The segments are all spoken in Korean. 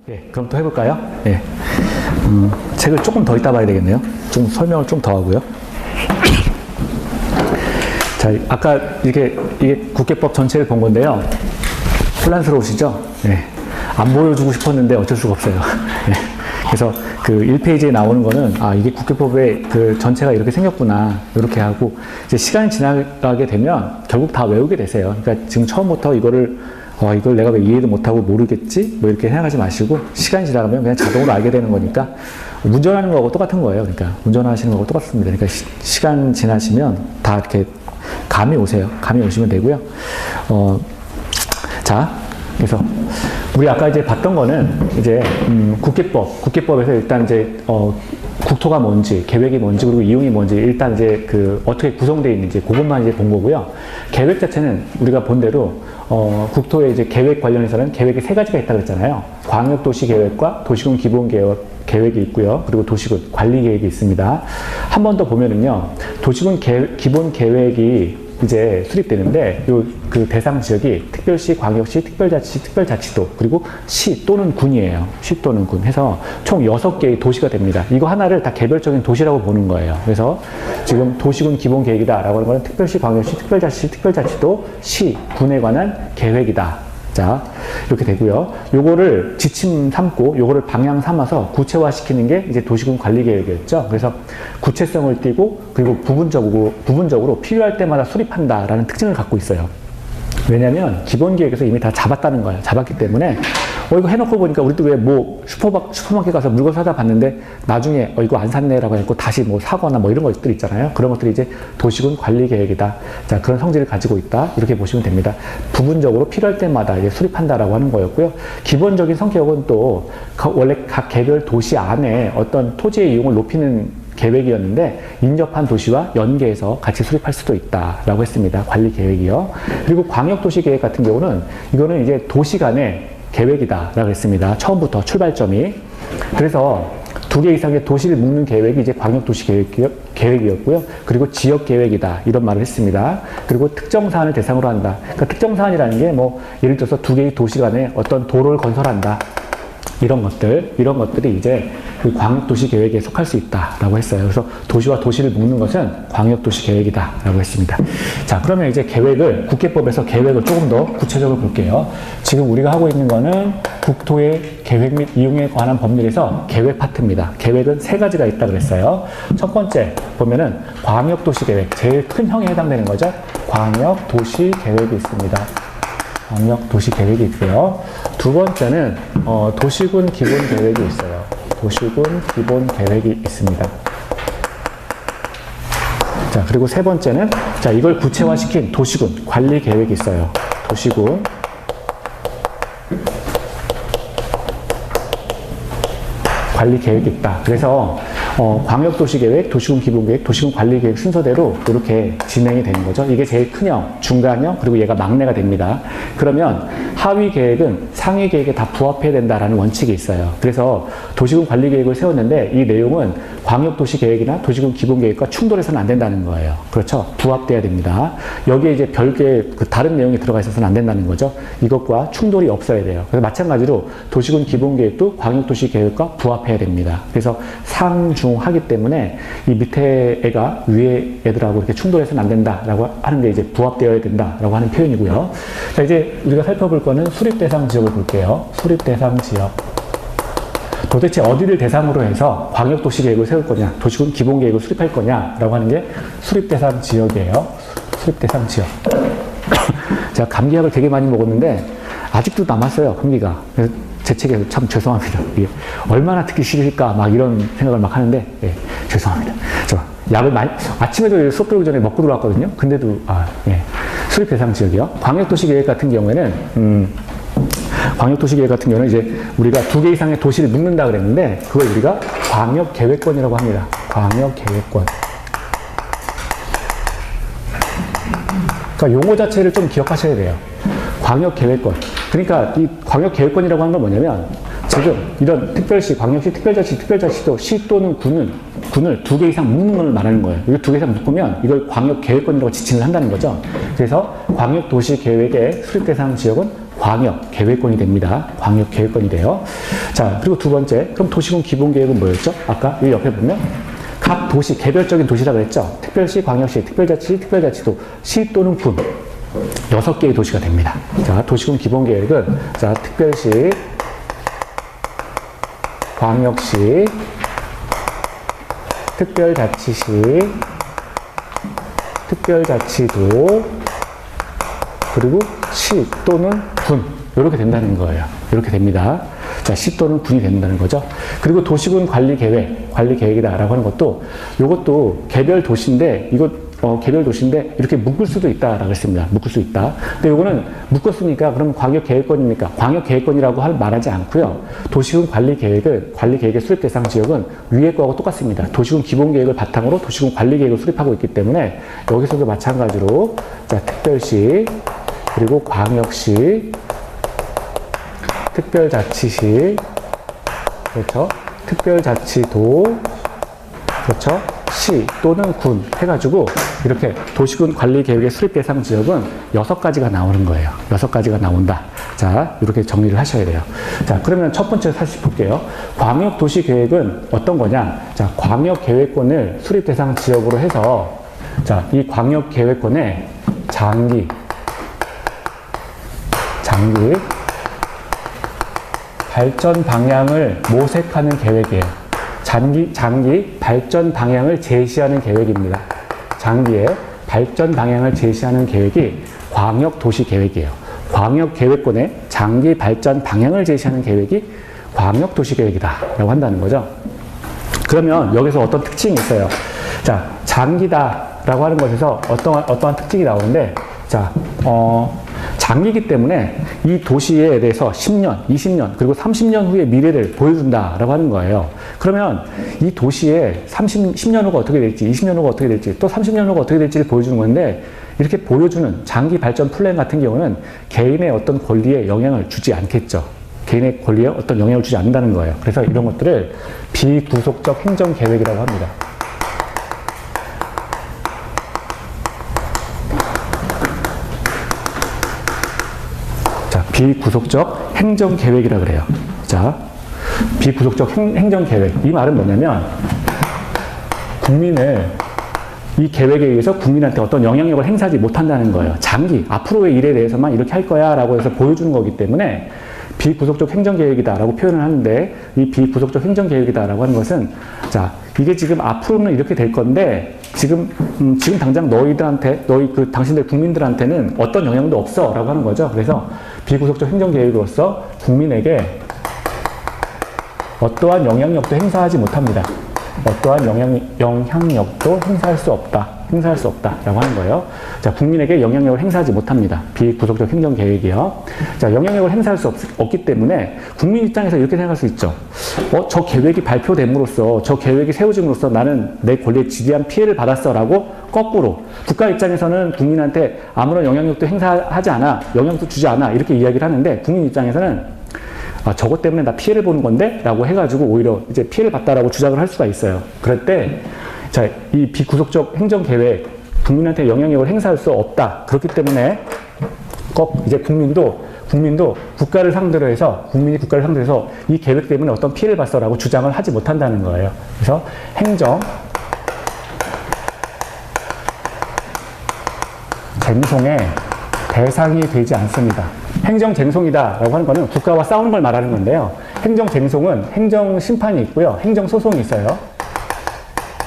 예, 그럼 또 해볼까요? 예. 책을 조금 더 이따 봐야 되겠네요. 좀 설명을 좀 더 하고요. 자, 아까 이게 국회법 전체를 본 건데요. 혼란스러우시죠? 예. 안 보여주고 싶었는데 어쩔 수가 없어요. 예. 그래서 그 1페이지에 나오는 거는, 아, 이게 국회법의 그 전체가 이렇게 생겼구나. 이렇게 하고, 이제 시간이 지나가게 되면 결국 다 외우게 되세요. 그러니까 지금 처음부터 이걸 내가 왜 이해도 못하고 모르겠지? 뭐 이렇게 생각하지 마시고, 시간이 지나가면 그냥 자동으로 알게 되는 거니까, 운전하는 거하고 똑같은 거예요. 그러니까, 운전하시는 거하고 똑같습니다. 그러니까 시간 지나시면 다 이렇게 감이 오세요. 감이 오시면 되고요. 자, 그래서, 우리 아까 이제 봤던 거는, 이제, 국회법에서 일단 이제, 국토가 뭔지, 계획이 뭔지, 그리고 이용이 뭔지, 일단 이제 어떻게 구성되어 있는지, 그것만 이제 본 거고요. 계획 자체는 우리가 본 대로, 국토의 이제 계획 관련해서는 계획이 세 가지가 있다고 그랬잖아요. 광역도시계획과 도시군 기본계획이 있고요. 그리고 도시군 관리계획이 있습니다. 한 번 더 보면은요, 도시군 기본계획이 이제 수립되는데, 그 대상 지역이 특별시, 광역시, 특별자치, 특별자치도, 그리고 시 또는 군이에요. 시 또는 군 해서 총 6개의 도시가 됩니다. 이거 하나를 다 개별적인 도시라고 보는 거예요. 그래서 지금 도시군 기본계획이다라고 하는 거는 특별시, 광역시, 특별자치, 특별자치도, 시, 군에 관한 계획이다. 자, 이렇게 되고요. 요거를 지침 삼고, 요거를 방향 삼아서 구체화시키는 게 이제 도시군 관리 계획이었죠. 그래서 구체성을 띠고, 그리고 부분적으로 필요할 때마다 수립한다라는 특징을 갖고 있어요. 왜냐면 기본 계획에서 이미 다 잡았다는 거예요. 잡았기 때문에 이거 해놓고 보니까 우리도 왜 슈퍼마켓 가서 물건 사다 봤는데 나중에 이거 안 샀네라고 해서 다시 사거나 이런 것들 있잖아요. 그런 것들이 이제 도시군 관리 계획이다. 자, 그런 성질을 가지고 있다. 이렇게 보시면 됩니다. 부분적으로 필요할 때마다 이제 수립한다라고 하는 거였고요. 기본적인 성격은 또 원래 각 개별 도시 안에 어떤 토지의 이용을 높이는 계획이었는데 인접한 도시와 연계해서 같이 수립할 수도 있다라고 했습니다. 관리 계획이요. 그리고 광역도시 계획 같은 경우는 이거는 이제 도시 간의 계획이다라고 했습니다. 처음부터 출발점이. 그래서 2개 이상의 도시를 묶는 계획이 이제 광역도시 계획이었고요. 그리고 지역 계획이다. 이런 말을 했습니다. 그리고 특정 사안을 대상으로 한다. 그러니까 특정 사안이라는 게 예를 들어서 2개의 도시 간에 어떤 도로를 건설한다. 이런 것들이 이제 그 광역도시 계획에 속할 수 있다라고 했어요. 그래서 도시와 도시를 묶는 것은 광역도시 계획이다라고 했습니다. 자, 그러면 이제 국회법에서 계획을 조금 더 구체적으로 볼게요. 지금 우리가 하고 있는 거는 국토의 계획 및 이용에 관한 법률에서 계획 파트입니다. 계획은 3가지가 있다고 그랬어요. 첫 번째 보면은 광역도시 계획, 제일 큰 형에 해당되는 거죠. 광역도시 계획이 있습니다. 광역도시 계획이 있고요. 두 번째는 도시군 기본 계획이 있어요. 도시군 기본 계획이 있습니다. 자, 그리고 세 번째는 이걸 구체화시킨 도시군 관리 계획이 있어요. 도시군 관리 계획이 있다. 그래서 광역도시계획, 도시군 기본계획, 도시군 관리계획 순서대로 이렇게 진행이 되는 거죠. 이게 제일 큰형, 중간형, 그리고 얘가 막내가 됩니다. 그러면 하위 계획은 상위 계획에 다 부합해야 된다라는 원칙이 있어요. 그래서 도시군 관리계획을 세웠는데 이 내용은 광역도시계획이나 도시군 기본계획과 충돌해서는 안 된다는 거예요. 그렇죠? 부합돼야 됩니다. 여기에 이제 별개의 다른 내용이 들어가 있어서는 안 된다는 거죠. 이것과 충돌이 없어야 돼요. 그래서 마찬가지로 도시군 기본계획도 광역도시계획과 부합해야 됩니다. 그래서 상중하기 때문에 이 밑에 애가 위에 애들하고 이렇게 충돌해서는 안 된다라고 하는데 이제 부합되어야 된다라고 하는 표현이고요. 자, 이제 우리가 살펴볼 거는 수립대상 지역을 볼게요. 수립대상 지역. 도대체 어디를 대상으로 해서 광역도시계획을 세울 거냐, 도시군 기본계획을 수립할 거냐라고 하는 게 수립대상 지역이에요. 수립대상 지역. 제가 감기약을 되게 많이 먹었는데 아직도 남았어요, 감기가. 그래서 제 책에서 참 죄송합니다. 이게 얼마나 듣기 싫을까 이런 생각을 하는데 죄송합니다. 약을 아침에도 수업 들어오기 전에 먹고 들어왔거든요. 근데도 수립대상 지역이요. 광역도시계획 같은 경우에는 이제 우리가 2개 이상의 도시를 묶는다 그랬는데 그걸 우리가 광역계획권이라고 합니다. 광역계획권. 그러니까 용어 자체를 좀 기억하셔야 돼요. 광역계획권. 그러니까 이 광역계획권이라고 하는 건 뭐냐면 지금 이런 특별시, 광역시, 특별자치도 시 또는 군을 2개 이상 묶는 걸 말하는 거예요. 이거 2개 이상 묶으면 이걸 광역계획권이라고 지칭을 한다는 거죠. 그래서 광역도시계획의 수립대상 지역은 광역 계획권이 됩니다. 광역 계획권이 돼요. 자, 그리고 두 번째, 그럼 도시군 기본 계획은 뭐였죠? 아까 이 옆에 보면 각 도시, 개별적인 도시라고 했죠. 특별시, 광역시, 특별자치, 특별자치도, 시 또는 군. 6개의 도시가 됩니다. 자, 도시군 기본 계획은 자, 특별시, 광역시, 특별자치시, 특별자치도, 그리고 시 또는 군. 이렇게 된다는 거예요. 이렇게 됩니다. 자, 시 또는 군이 된다는 거죠. 그리고 도시군 관리 계획이다라고 하는 것도, 이것도 개별 도시인데, 개별 도시인데, 이렇게 묶을 수도 있다라고 했습니다. 묶을 수 있다. 근데 이거는 묶었으니까, 그럼 광역 계획권입니까? 광역 계획권이라고 말하지 않고요. 도시군 관리 계획의 수립 대상 지역은 위에 거하고 똑같습니다. 도시군 기본 계획을 바탕으로 도시군 관리 계획을 수립하고 있기 때문에, 여기서도 마찬가지로, 자, 특별시, 그리고 광역시, 특별자치시, 그렇죠? 특별자치도, 그렇죠? 시 또는 군 해가지고 이렇게 도시군 관리 계획의 수립 대상 지역은 6가지가 나오는 거예요. 6가지가 나온다. 자, 이렇게 정리를 하셔야 돼요. 자, 그러면 첫 번째 사실 볼게요. 광역 도시 계획은 어떤 거냐? 자, 광역 계획권을 수립 대상 지역으로 해서 자, 이 광역 계획권의 장기 발전 방향을 모색하는 계획이에요. 장기 발전 방향을 제시하는 계획입니다. 장기의 발전 방향을 제시하는 계획이 광역 도시 계획이에요. 광역 계획권의 장기 발전 방향을 제시하는 계획이 광역 도시 계획이다라고 한다는 거죠. 그러면 여기서 어떤 특징이 있어요. 자, 장기다라고 하는 것에서 어떠한 특징이 나오는데, 자, 장기이기 때문에 이 도시에 대해서 10년, 20년, 그리고 30년 후의 미래를 보여준다라고 하는 거예요. 그러면 이 도시에 10년 후가 어떻게 될지, 20년 후가 어떻게 될지, 또 30년 후가 어떻게 될지를 보여주는 건데, 이렇게 보여주는 장기 발전 플랜 같은 경우는 개인의 어떤 권리에 영향을 주지 않겠죠. 개인의 권리에 어떤 영향을 주지 않는다는 거예요. 그래서 이런 것들을 비구속적 행정계획이라고 합니다. 비구속적 행정계획이라 그래요. 자, 비구속적 행정계획. 이 말은 뭐냐면, 이 계획에 의해서 국민한테 어떤 영향력을 행사하지 못한다는 거예요. 장기, 앞으로의 일에 대해서만 이렇게 할 거야 라고 해서 보여주는 거기 때문에 비구속적 행정계획이다 라고 표현을 하는데, 이 비구속적 행정계획이다 라고 하는 것은, 자, 이게 지금 앞으로는 이렇게 될 건데, 지금 당장 당신들 국민들한테는 어떤 영향도 없어 라고 하는 거죠. 그래서 비구속적 행정계획으로서 국민에게 어떠한 영향력도 행사하지 못합니다. 어떠한 영향력도 행사할 수 없다라고 하는 거예요. 자, 국민에게 영향력을 행사하지 못합니다. 비구속적 행정계획이요. 자, 영향력을 행사할 수 없기 때문에 국민 입장에서 이렇게 생각할 수 있죠. 저 계획이 발표됨으로써, 저 계획이 세워짐으로써 나는 내 권리에 지대한 피해를 받았어라고 거꾸로 국가 입장에서는 국민한테 아무런 영향력도 행사하지 않아, 영향도 주지 않아 이렇게 이야기를 하는데, 국민 입장에서는 저것 때문에 나 피해를 보는 건데? 라고 해가지고 오히려 이제 피해를 봤다라고 주장을 할 수가 있어요. 그럴 때, 자, 이 비구속적 행정계획, 국민한테 영향력을 행사할 수 없다. 그렇기 때문에 이제 국민도 국민이 국가를 상대로 해서 이 계획 때문에 어떤 피해를 봤어라고 주장을 하지 못한다는 거예요. 그래서 쟁송의 대상이 되지 않습니다. 행정쟁송이다라고 하는 거는 국가와 싸우는 걸 말하는 건데요. 행정쟁송은 행정심판이 있고요. 행정소송이 있어요.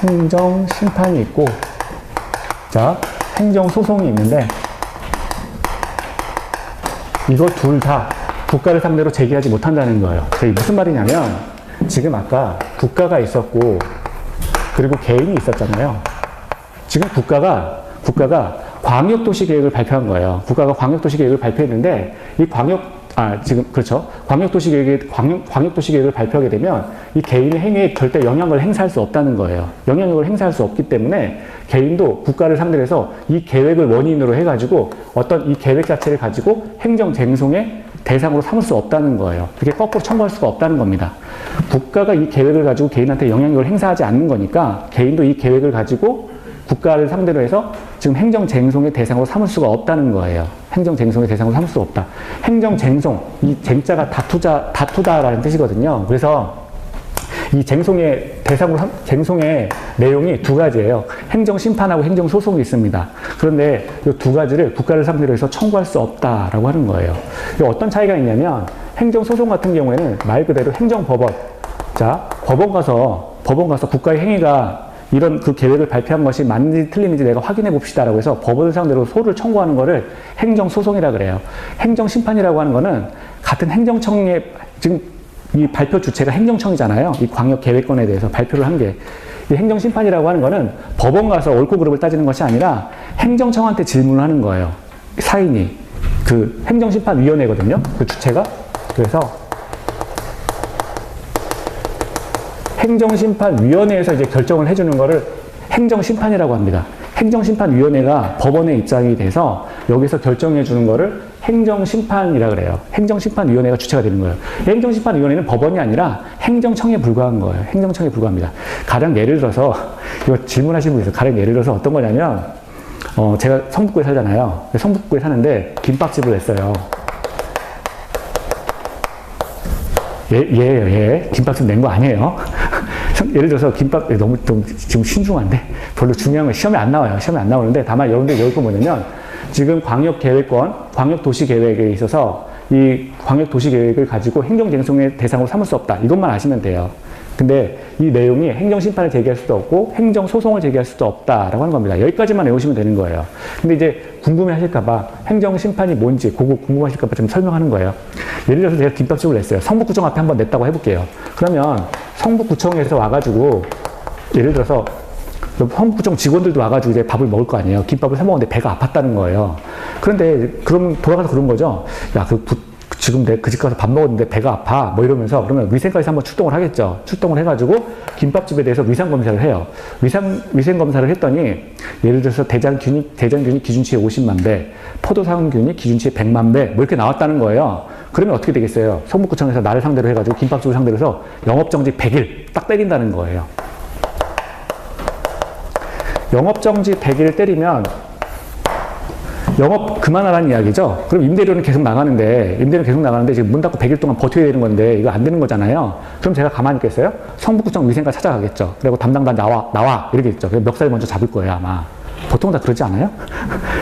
행정심판이 있고, 자, 행정소송이 있는데, 이거 둘 다 국가를 상대로 제기하지 못한다는 거예요. 이게 무슨 말이냐면, 지금 아까 국가가 있었고, 그리고 개인이 있었잖아요. 지금 국가가 광역도시 계획을 발표한 거예요. 국가가 광역도시 계획을 발표했는데, 광역도시 계획을 발표하게 되면 이 개인의 행위에 절대 영향을 행사할 수 없다는 거예요. 영향력을 행사할 수 없기 때문에 개인도 국가를 상대로 해서 이 계획을 원인으로 해가지고 어떤 이 계획 자체를 가지고 행정쟁송의 대상으로 삼을 수 없다는 거예요. 그게 거꾸로 청구할 수가 없다는 겁니다. 국가가 이 계획을 가지고 개인한테 영향력을 행사하지 않는 거니까 개인도 이 계획을 가지고 국가를 상대로 해서 지금 행정쟁송의 대상으로 삼을 수가 없다는 거예요. 행정쟁송의 대상으로 삼을 수 없다. 행정쟁송, 이 쟁자가 다투다라는 뜻이거든요. 그래서 이 쟁송의 대상으로, 쟁송의 내용이 두 가지예요. 행정심판하고 행정소송이 있습니다. 그런데 이 두 가지를 국가를 상대로 해서 청구할 수 없다라고 하는 거예요. 어떤 차이가 있냐면 행정소송 같은 경우에는 말 그대로 행정법원. 자, 법원 가서 국가의 행위가 이런 그 계획을 발표한 것이 맞는지 틀린지 내가 확인해 봅시다라고 해서 법원을 상대로 소를 청구하는 거를 행정소송이라 그래요. 행정심판이라고 하는 거는 같은 행정청의, 지금 이 발표 주체가 행정청이잖아요. 이 광역계획권에 대해서 발표를 한 게. 이 행정심판이라고 하는 거는 법원 가서 옳고 그름을 따지는 것이 아니라 행정청한테 질문을 하는 거예요. 사인이. 그 행정심판위원회거든요. 그 주체가. 그래서 행정심판위원회에서 이제 결정을 해주는 거를 행정심판이라고 합니다. 행정심판위원회가 법원의 입장이 돼서 여기서 결정해 주는 거를 행정심판이라 그래요. 행정심판위원회가 주체가 되는 거예요. 행정심판위원회는 법원이 아니라 행정청에 불과한 거예요. 행정청에 불과합니다. 가령 예를 들어서, 이거 질문하신 분 있어요. 가령 예를 들어서 어떤 거냐면, 제가 성북구에 살잖아요. 성북구에 사는데 김밥집을 냈어요. 예. 김밥집 낸 거 아니에요. 예를 들어서 김밥, 너무 좀 지금 신중한데, 별로 중요한 건 시험에 안 나와요. 시험에 안 나오는데, 다만 여러분들 여기 거 뭐냐면, 지금 광역계획권, 광역도시계획에 있어서 이 광역도시계획을 가지고 행정쟁송의 대상으로 삼을 수 없다. 이것만 아시면 돼요. 근데 이 내용이 행정심판을 제기할 수도 없고 행정소송을 제기할 수도 없다라고 하는 겁니다. 여기까지만 외우시면 되는 거예요. 근데 이제 궁금해 하실까봐 행정심판이 뭔지 그거 궁금하실까봐 좀 설명하는 거예요. 예를 들어서 제가 김밥집을 냈어요. 성북구청 앞에 한번 냈다고 해볼게요. 그러면 성북구청에서 와가지고 예를 들어서 성북구청 직원들도 와가지고 이제 밥을 먹을 거 아니에요. 김밥을 사 먹었는데 배가 아팠다는 거예요. 그런데 그럼 돌아가서 그런 거죠. 야, 지금 내 그 집 가서 밥 먹었는데 배가 아파. 뭐 이러면서 그러면 위생과에서 한번 출동을 하겠죠. 출동을 해가지고 김밥집에 대해서 위생검사를 해요. 위생검사를 했더니 예를 들어서 대장균이 기준치의 50만 배, 포도상균이 기준치의 100만 배, 뭐 이렇게 나왔다는 거예요. 그러면 어떻게 되겠어요? 성북구청에서 나를 상대로 해가지고 김밥집을 상대로 해서 영업정지 100일 딱 때린다는 거예요. 영업정지 100일 때리면 영업 그만하라는 이야기죠. 그럼 임대료는 계속 나가는데 지금 문 닫고 100일 동안 버텨야 되는 건데 이거 안 되는 거잖아요. 그럼 제가 가만히 있겠어요? 성북구청 위생과 찾아가겠죠. 그리고 담당자 나와 이러겠죠. 멱살 먼저 잡을 거예요 아마. 보통 다 그러지 않아요?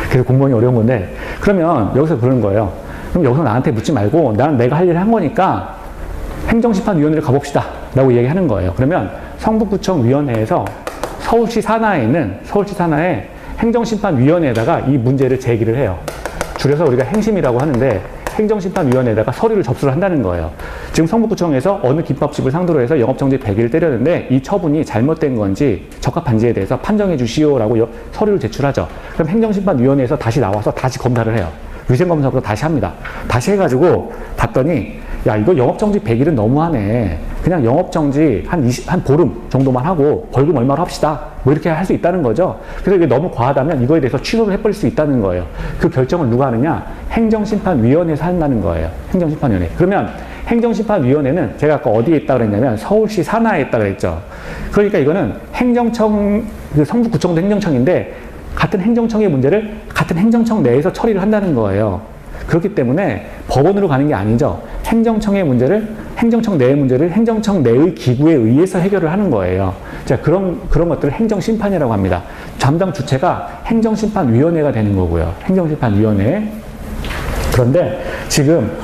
그래서 공무원이 어려운 건데 그러면 여기서 그러는 거예요. 그럼 여기서 나한테 묻지 말고 나는 내가 할 일을 한 거니까 행정심판위원회를 가봅시다 라고 얘기하는 거예요. 그러면 성북구청 위원회에서 서울시 산하에 행정심판위원회에다가 이 문제를 제기를 해요. 줄여서 우리가 행심이라고 하는데 행정심판위원회에다가 서류를 접수를 한다는 거예요. 지금 성북구청에서 어느 김밥집을 상대로 해서 영업정지 100일을 때렸는데 이 처분이 잘못된 건지 적합한지에 대해서 판정해 주시오라고 서류를 제출하죠. 그럼 행정심판위원회에서 다시 나와서 다시 검사를 해요. 위생검사부터 다시 합니다. 다시 해가지고 봤더니 야 이거 영업정지 100일은 너무하네. 그냥 영업정지 한 보름 정도만 하고 벌금 얼마로 합시다. 뭐 이렇게 할 수 있다는 거죠. 그래서 이게 너무 과하다면 이거에 대해서 취소를 해버릴 수 있다는 거예요. 그 결정을 누가 하느냐? 행정심판위원회에서 한다는 거예요. 행정심판위원회. 그러면 행정심판위원회는 제가 아까 어디에 있다 그랬냐면 서울시 산하에 있다 그랬죠. 그러니까 이거는 행정청, 성북구청도 행정청인데 같은 행정청의 문제를 같은 행정청 내에서 처리를 한다는 거예요. 그렇기 때문에 법원으로 가는 게 아니죠. 행정청 내의 문제를 행정청 내의 기구에 의해서 해결을 하는 거예요. 자, 그런 것들을 행정심판이라고 합니다. 담당 주체가 행정심판위원회가 되는 거고요. 행정심판위원회. 그런데 지금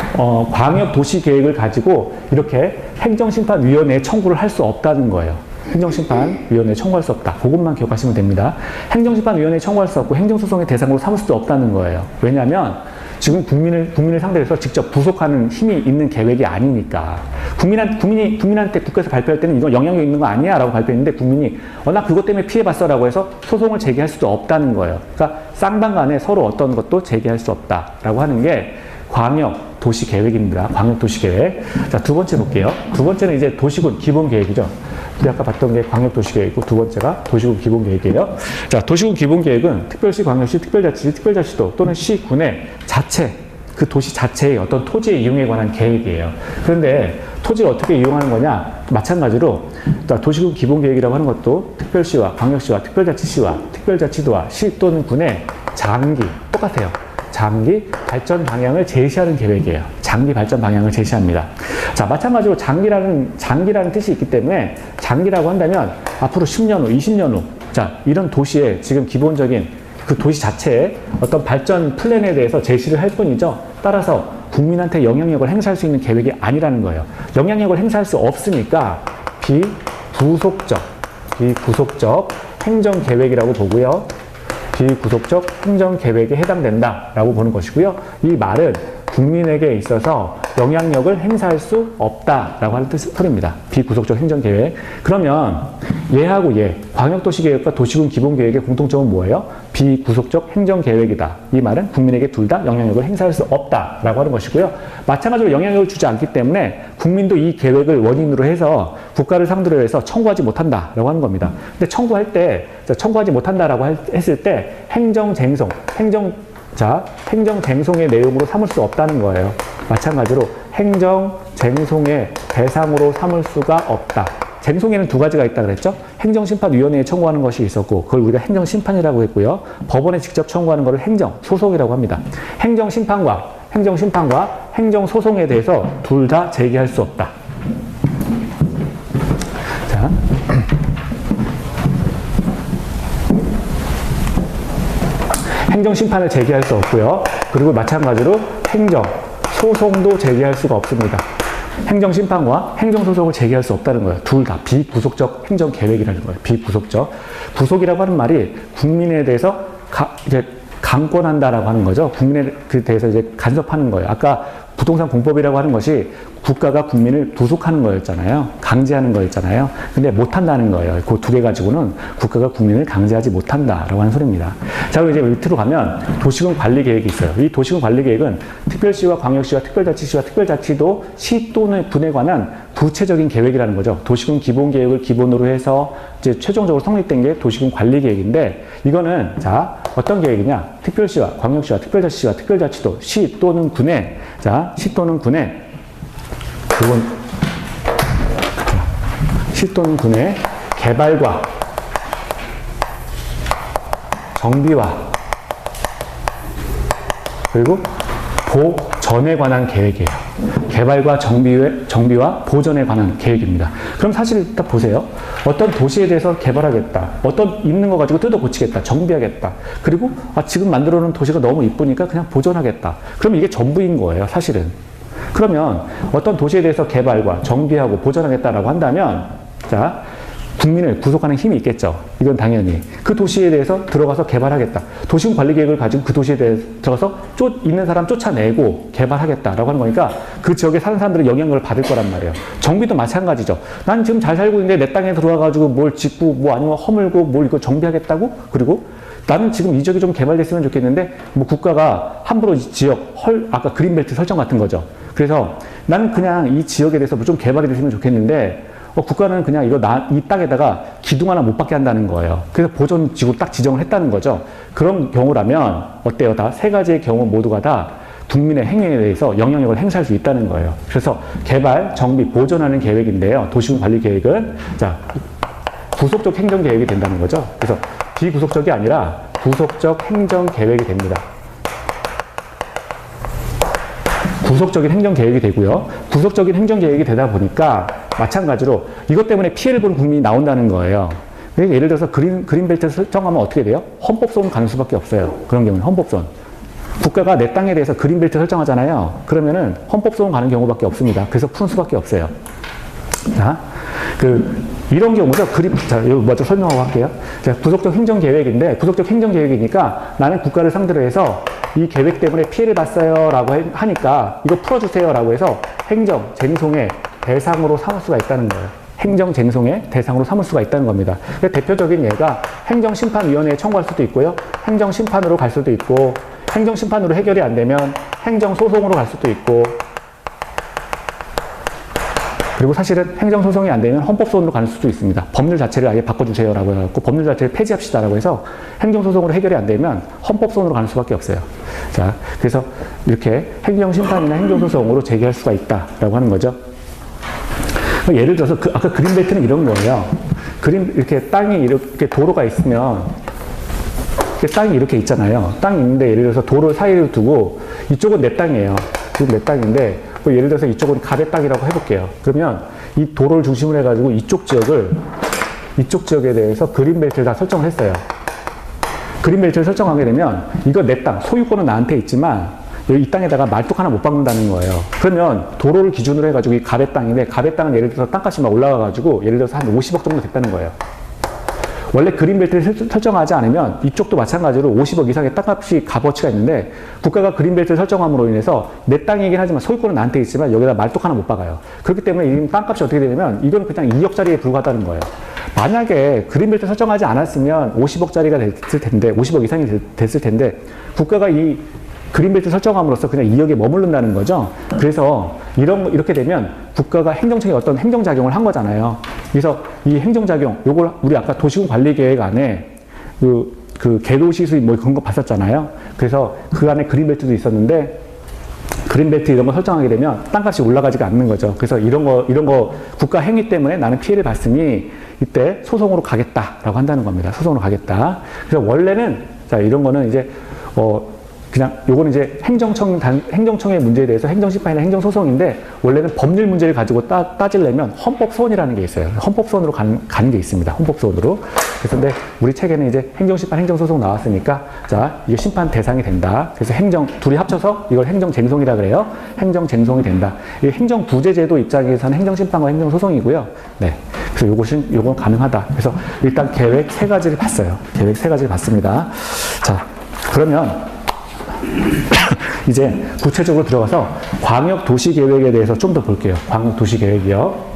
광역도시계획을 가지고 이렇게 행정심판위원회에 청구를 할 수 없다는 거예요. 행정심판위원회에 청구할 수 없다. 그것만 기억하시면 됩니다. 행정심판위원회에 청구할 수 없고 행정소송의 대상으로 삼을 수도 없다는 거예요. 왜냐하면 지금 국민을 상대로 해서 직접 부속하는 힘이 있는 계획이 아니니까. 국민한테 국가에서 발표할 때는 이거 영향력 있는 거 아니야 라고 발표했는데 국민이 나 그것 때문에 피해봤어 라고 해서 소송을 제기할 수도 없다는 거예요. 그러니까 쌍방 간에 서로 어떤 것도 제기할 수 없다라고 하는 게 광역도시계획입니다. 광역도시계획. 자, 두 번째 볼게요. 두 번째는 이제 도시군 기본계획이죠. 우리 아까 봤던 게 광역도시계획이고 두 번째가 도시군 기본계획이에요. 자, 도시군 기본계획은 특별시, 광역시, 특별자치시, 특별자치도 또는 시군의 자체, 그 도시 자체의 어떤 토지의 이용에 관한 계획이에요. 그런데 토지를 어떻게 이용하는 거냐? 마찬가지로 도시군 기본계획이라고 하는 것도 특별시와 광역시와 특별자치시와 특별자치도와 시 또는 군의 장기 똑같아요. 장기 발전 방향을 제시하는 계획이에요. 장기 발전 방향을 제시합니다. 자, 마찬가지로 장기라는 뜻이 있기 때문에 장기라고 한다면 앞으로 10년 후, 20년 후, 자, 이런 도시의 지금 기본적인 그 도시 자체의 어떤 발전 플랜에 대해서 제시를 할 뿐이죠. 따라서 국민한테 영향력을 행사할 수 있는 계획이 아니라는 거예요. 영향력을 행사할 수 없으니까 비구속적 행정계획이라고 보고요. 비구속적 행정계획에 해당된다라고 보는 것이고요. 이 말은 국민에게 있어서 영향력을 행사할 수 없다라고 하는 뜻입니다. 비구속적 행정계획. 그러면 얘하고 얘, 광역도시계획과 도시군 기본계획의 공통점은 뭐예요? 비구속적 행정계획이다. 이 말은 국민에게 둘 다 영향력을 행사할 수 없다라고 하는 것이고요. 마찬가지로 영향력을 주지 않기 때문에 국민도 이 계획을 원인으로 해서 국가를 상대로 해서 청구하지 못한다라고 하는 겁니다. 근데 청구할 때, 청구하지 못한다라고 했을 때 행정쟁송의 내용으로 삼을 수 없다는 거예요. 마찬가지로 행정쟁송의 대상으로 삼을 수가 없다. 쟁송에는 두 가지가 있다고 그랬죠. 행정심판위원회에 청구하는 것이 있었고 그걸 우리가 행정심판이라고 했고요. 법원에 직접 청구하는 것을 행정소송이라고 합니다. 행정심판과 행정소송에 대해서 둘 다 제기할 수 없다. 자, 행정심판을 제기할 수 없고요. 그리고 마찬가지로 행정소송도 제기할 수가 없습니다. 행정심판과 행정소송을 제기할 수 없다는 거예요. 둘 다 비구속적 행정계획이라는 거예요. 비구속적. 구속이라고 하는 말이 국민에 대해서 이제 강권한다라고 하는 거죠. 국민에 대해서 이제 간섭하는 거예요. 아까 부동산 공법이라고 하는 것이 국가가 국민을 구속하는 거였잖아요. 강제하는 거였잖아요. 근데 못한다는 거예요. 그 두 개 가지고는 국가가 국민을 강제하지 못한다라고 하는 소리입니다. 자, 그럼 이제 밑으로 가면 도시군 관리 계획이 있어요. 이 도시군 관리 계획은 특별시와 광역시와 특별자치시와 특별자치도 시 또는 군에 관한 구체적인 계획이라는 거죠. 도시군 기본 계획을 기본으로 해서 이제 최종적으로 성립된 게 도시군 관리 계획인데 이거는 자, 어떤 계획이냐? 특별시와 광역시와 특별자치시와 특별자치도 시 또는 군에 시 또는 군의 개발과 정비와 그리고 보전에 관한 계획이에요. 개발과 정비와 보전에 관한 계획입니다. 그럼 사실 딱 보세요. 어떤 도시에 대해서 개발하겠다. 어떤 있는 거 가지고 뜯어 고치겠다. 정비하겠다. 그리고 지금 만들어 놓은 도시가 너무 이쁘니까 그냥 보존하겠다. 그럼 이게 전부인 거예요. 사실은. 그러면 어떤 도시에 대해서 개발과 정비하고 보존하겠다라고 한다면 자, 국민을 구속하는 힘이 있겠죠. 이건 당연히. 그 도시에 대해서 들어가서 개발하겠다. 도시군 관리 계획을 가진 그 도시에 대해서 들어가서 있는 사람 쫓아내고 개발하겠다라고 하는 거니까 그 지역에 사는 사람들은 영향력을 받을 거란 말이에요. 정비도 마찬가지죠. 난 지금 잘 살고 있는데 내 땅에 들어와가지고 뭘 짓고 뭐 아니면 허물고 뭘 이거 정비하겠다고? 그리고 나는 지금 이 지역이 좀 개발됐으면 좋겠는데 뭐 국가가 함부로 이 지역 아까 그린벨트 설정 같은 거죠. 그래서 나는 그냥 이 지역에 대해서 좀 개발이 됐으면 좋겠는데 국가는 그냥 이 땅에다가 기둥 하나 못 받게 한다는 거예요. 그래서 보존지구 딱 지정을 했다는 거죠. 그런 경우라면 어때요? 다 세 가지의 경우 모두가 다 국민의 행위에 대해서 영향력을 행사할 수 있다는 거예요. 그래서 개발, 정비, 보존하는 계획인데요. 도시군 관리 계획은 자, 구속적 행정 계획이 된다는 거죠. 그래서 비구속적이 아니라 구속적 행정 계획이 됩니다. 구속적인 행정계획이 되고요. 구속적인 행정계획이 되다 보니까 마찬가지로 이것 때문에 피해를 보는 국민이 나온다는 거예요. 그러니까 예를 들어서 그린벨트 설정하면 어떻게 돼요? 헌법소원 가는 수밖에 없어요. 그런 경우는 헌법소원. 국가가 내 땅에 대해서 그린벨트 설정하잖아요. 그러면은 헌법소원 가는 경우밖에 없습니다. 그래서 푸는 수밖에 없어요. 자, 이런 경우죠. 자, 이거 먼저 설명하고 할게요. 자, 구속적 행정계획인데, 구속적 행정계획이니까 나는 국가를 상대로 해서 이 계획 때문에 피해를 봤어요 라고 하니까 이거 풀어주세요 라고 해서 행정쟁송의 대상으로 삼을 수가 있다는 거예요. 행정쟁송의 대상으로 삼을 수가 있다는 겁니다. 대표적인 예가 행정심판위원회에 청구할 수도 있고요. 행정심판으로 갈 수도 있고, 행정심판으로 해결이 안 되면 행정소송으로 갈 수도 있고, 그리고 사실은 행정소송이 안 되면 헌법소원으로 갈 수도 있습니다. 법률 자체를 아예 바꿔주세요 라고 해갖고 법률 자체를 폐지합시다 라고 해서 행정소송으로 해결이 안 되면 헌법소원으로 가는 수밖에 없어요. 자, 그래서 이렇게 행정심판이나 행정소송으로 제기할 수가 있다라고 하는 거죠. 예를 들어서 아까 그린벨트는 이런 거예요. 이렇게 땅이 이렇게 도로가 있으면 땅이 이렇게 있잖아요. 땅이 있는데 예를 들어서 도로 사이를 두고 이쪽은 내 땅이에요. 지금 내 땅인데 뭐 예를 들어서 이쪽은 갑의 땅이라고 해볼게요. 그러면 이 도로를 중심으로 해가지고 이쪽 지역에 대해서 그린벨트를 다 설정을 했어요. 그린벨트를 설정하게 되면 이거 내 땅, 소유권은 나한테 있지만 여기 이 땅에다가 말뚝 하나 못 박는다는 거예요. 그러면 도로를 기준으로 해가지고 이 갑의 땅인데 갑의 땅은 예를 들어서 땅값이 막 올라가가지고 예를 들어서 한 50억 정도 됐다는 거예요. 원래 그린벨트를 설정하지 않으면 이쪽도 마찬가지로 50억 이상의 땅값이 값어치가 있는데 국가가 그린벨트를 설정함으로 인해서 내 땅이긴 하지만 소유권은 나한테 있지만 여기다 말뚝 하나 못 박아요. 그렇기 때문에 이 땅값이 어떻게 되냐면 이건 그냥 2억짜리에 불과하다는 거예요. 만약에 그린벨트 설정하지 않았으면 50억짜리가 됐을 텐데 50억 이상이 됐을 텐데 국가가 이 그린벨트 설정함으로써 그냥 2억에 머무른다는 거죠. 그래서 이렇게 되면 국가가 행정청에 어떤 행정작용을 한 거잖아요. 그래서 이 행정작용, 요걸 우리 아까 도시군관리계획 안에 그 개도시 수입 뭐 그런 거 봤었잖아요. 그래서 그 안에 그린벨트도 있었는데 그린벨트 이런 거 설정하게 되면 땅값이 올라가지가 않는 거죠. 그래서 이런 거 국가 행위 때문에 나는 피해를 봤으니 이때 소송으로 가겠다라고 한다는 겁니다. 소송으로 가겠다. 그래서 원래는 자 이런 거는 이제 그냥 요거는 이제 행정청의 문제에 대해서 행정심판이나 행정소송인데 원래는 법률 문제를 가지고 따지려면 헌법소원이라는 게 있어요. 헌법소원으로 가는 게 있습니다. 헌법소원으로. 그래서 근데 우리 책에는 이제 행정심판, 행정소송 나왔으니까 자 이게 심판 대상이 된다. 그래서 둘이 합쳐서 이걸 행정쟁송이라 그래요. 행정쟁송이 된다. 이 행정부재제도 입장에서는 행정심판과 행정소송이고요. 네. 그래서 요건 가능하다. 그래서 일단 계획 3가지를 봤어요. 계획 3가지를 봤습니다. 자, 그러면 이제 구체적으로 들어가서 광역도시계획에 대해서 좀 더 볼게요. 광역도시계획이요.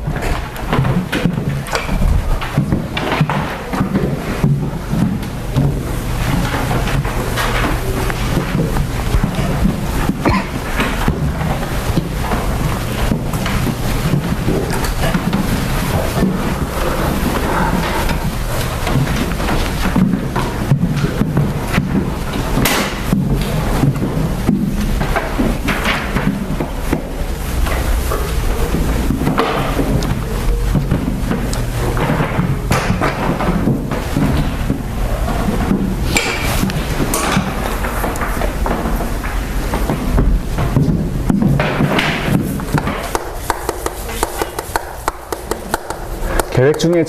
계획 중에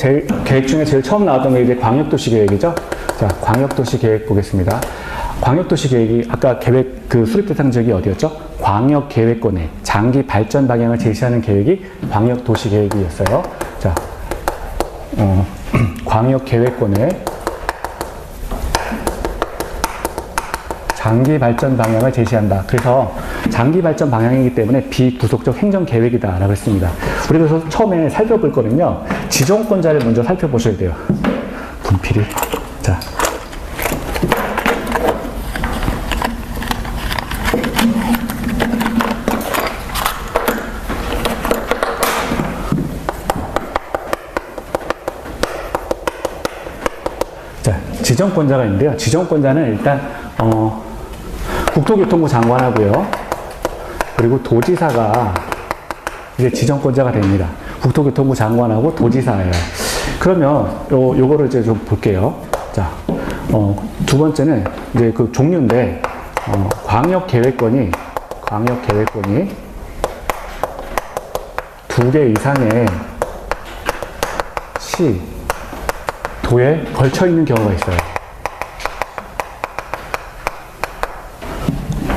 제일 처음 나왔던 게 이제 광역도시계획이죠. 자, 광역도시계획 보겠습니다. 광역도시계획이 아까 계획 수립 대상 지역이 어디였죠? 광역계획권의 장기 발전 방향을 제시하는 계획이 광역도시계획이었어요. 자, 광역계획권의 장기 발전 방향을 제시한다. 그래서 장기 발전 방향이기 때문에 비구속적 행정계획이다라고 했습니다. 우리 그래서 처음에 살펴볼 거는요. 지정권자를 먼저 살펴보셔야 돼요. 분필이. 자. 자, 지정권자가 있는데요. 지정권자는 일단 국토교통부 장관하고요. 그리고 도지사가 이제 지정권자가 됩니다. 국토교통부 장관하고 도지사예요. 그러면 요거를 이제 좀 볼게요. 자, 두 번째는 이제 그 종류인데 광역계획권이 2개 이상의 시, 도에 걸쳐 있는 경우가 있어요.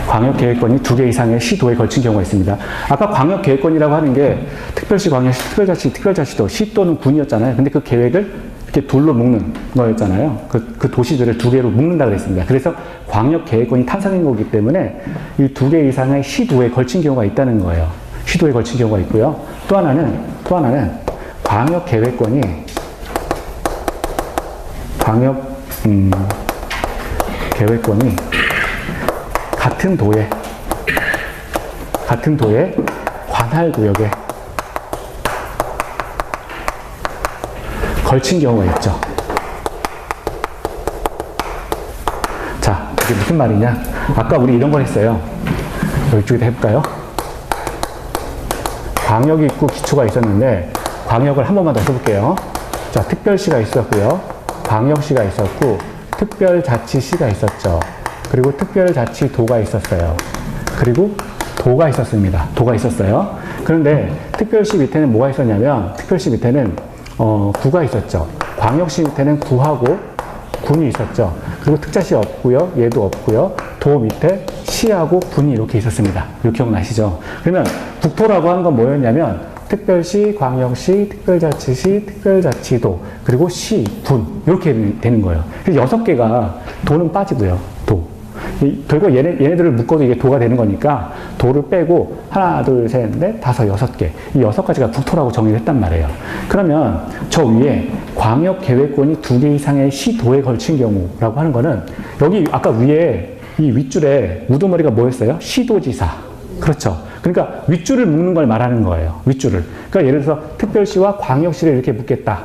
광역계획권이 2개 이상의 시도에 걸친 경우가 있습니다. 아까 광역계획권이라고 하는 게 특별시, 광역시, 특별자치, 특별자치도, 시 또는 군이었잖아요. 근데 그 계획을 이렇게 둘로 묶는 거였잖아요. 그 도시들을 2개로 묶는다 그랬습니다. 그래서 광역계획권이 탄생한 거기 때문에 이 2개 이상의 시도에 걸친 경우가 있다는 거예요. 시도에 걸친 경우가 있고요. 또 하나는 광역계획권이 계획권이 같은 도의 관할구역에 걸친 경우가 있죠. 자, 이게 무슨 말이냐? 아까 우리 이런 걸 했어요. 이쪽에다 해볼까요? 광역이 있고 기초가 있었는데 광역을 한 번만 더 써볼게요. 자, 특별시가 있었고요. 광역시가 있었고, 특별자치시가 있었죠. 그리고 특별자치도가 있었어요. 그리고 도가 있었습니다. 도가 있었어요. 그런데 특별시 밑에는 뭐가 있었냐면, 특별시 밑에는 구가 있었죠. 광역시 밑에는 구하고 군이 있었죠. 그리고 특자시 없고요. 얘도 없고요. 도 밑에 시하고 군이 이렇게 있었습니다. 이렇게 기억나시죠? 그러면 국토라고 하는 건 뭐였냐면 특별시, 광역시, 특별자치시, 특별자치도, 그리고 시, 군 이렇게 되는 거예요. 그래서 6개가 도는 빠지고요. 도. 결국 얘네들을 묶어도 이게 도가 되는 거니까 도를 빼고 하나, 둘, 셋, 넷, 다섯, 6개. 이 6가지가 국토라고 정의를 했단 말이에요. 그러면 저 위에 광역계획권이 2개 이상의 시도에 걸친 경우라고 하는 거는 여기 아까 위에 이 윗줄에 우두머리가 뭐였어요? 시도지사. 그렇죠. 그러니까 윗줄을 묶는 걸 말하는 거예요. 윗줄을. 그러니까 예를 들어서 특별시와 광역시를 이렇게 묶겠다.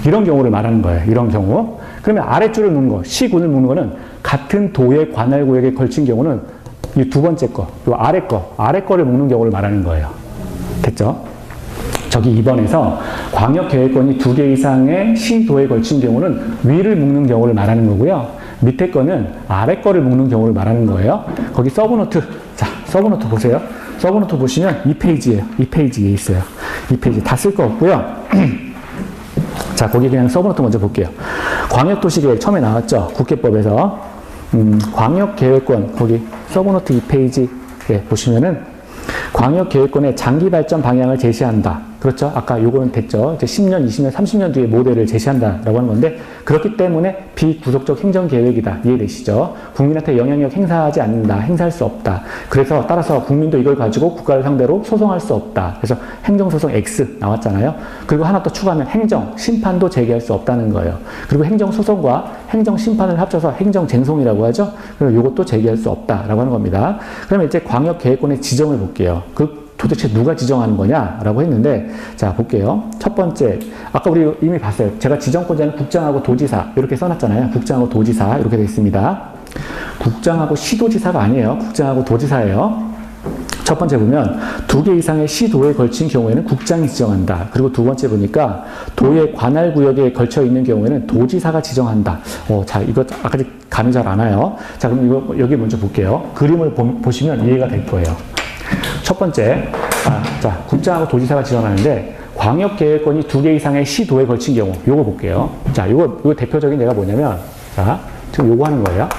이런 경우를 말하는 거예요. 이런 경우. 그러면 아랫줄을 묶는 거, 시군을 묶는 거는 같은 도의 관할구역에 걸친 경우는 이 두 번째 거, 요 아래 거를 묶는 경우를 말하는 거예요. 됐죠? 저기 2번에서 광역계획권이 2개 이상의 시도에 걸친 경우는 위를 묶는 경우를 말하는 거고요. 밑에 거는 아래 거를 묶는 경우를 말하는 거예요. 거기 서브노트, 자, 서브노트 보세요. 서브노트 보시면 2페이지예요. 2페이지에 있어요. 2페이지 다 쓸 거 없고요. 자, 거기 그냥 서브노트 먼저 볼게요. 광역도시계획 처음에 나왔죠. 국회법에서. 광역계획권, 거기 서브노트 2페이지에 보시면은 광역계획권의 장기발전 방향을 제시한다. 그렇죠? 아까 요거는 됐죠. 이제 10년, 20년, 30년 뒤의 모델을 제시한다라고 하는 건데, 그렇기 때문에 비구속적 행정계획이다. 이해되시죠? 국민한테 영향력 행사하지 않는다. 행사할 수 없다. 그래서 따라서 국민도 이걸 가지고 국가를 상대로 소송할 수 없다. 그래서 행정소송 X 나왔잖아요. 그리고 하나 또 추가하면 행정, 심판도 제기할 수 없다는 거예요. 그리고 행정소송과 행정심판을 합쳐서 행정쟁송이라고 하죠. 그리고 이것도 제기할 수 없다라고 하는 겁니다. 그러면 이제 광역계획권의 지정을 볼게요. 도대체 누가 지정하는 거냐라고 했는데, 자, 볼게요. 첫 번째, 아까 우리 이미 봤어요. 제가 지정권자는 국장하고 도지사 이렇게 써놨잖아요. 국장하고 도지사 이렇게 되어 있습니다. 국장하고 시도지사가 아니에요. 국장하고 도지사예요. 첫 번째 보면 2개 이상의 시도에 걸친 경우에는 국장이 지정한다. 그리고 두 번째 보니까 도의 관할구역에 걸쳐 있는 경우에는 도지사가 지정한다. 자, 이거 아까 감이 잘 안 와요. 자, 그럼 이거 여기 먼저 볼게요. 그림을 보시면 이해가 될 거예요. 첫 번째, 자, 국장하고 도지사가 지정하는데 광역계획권이 2개 이상의 시도에 걸친 경우, 요거 볼게요. 자, 요거 대표적인 예가 뭐냐면, 자, 지금 요거 하는 거예요.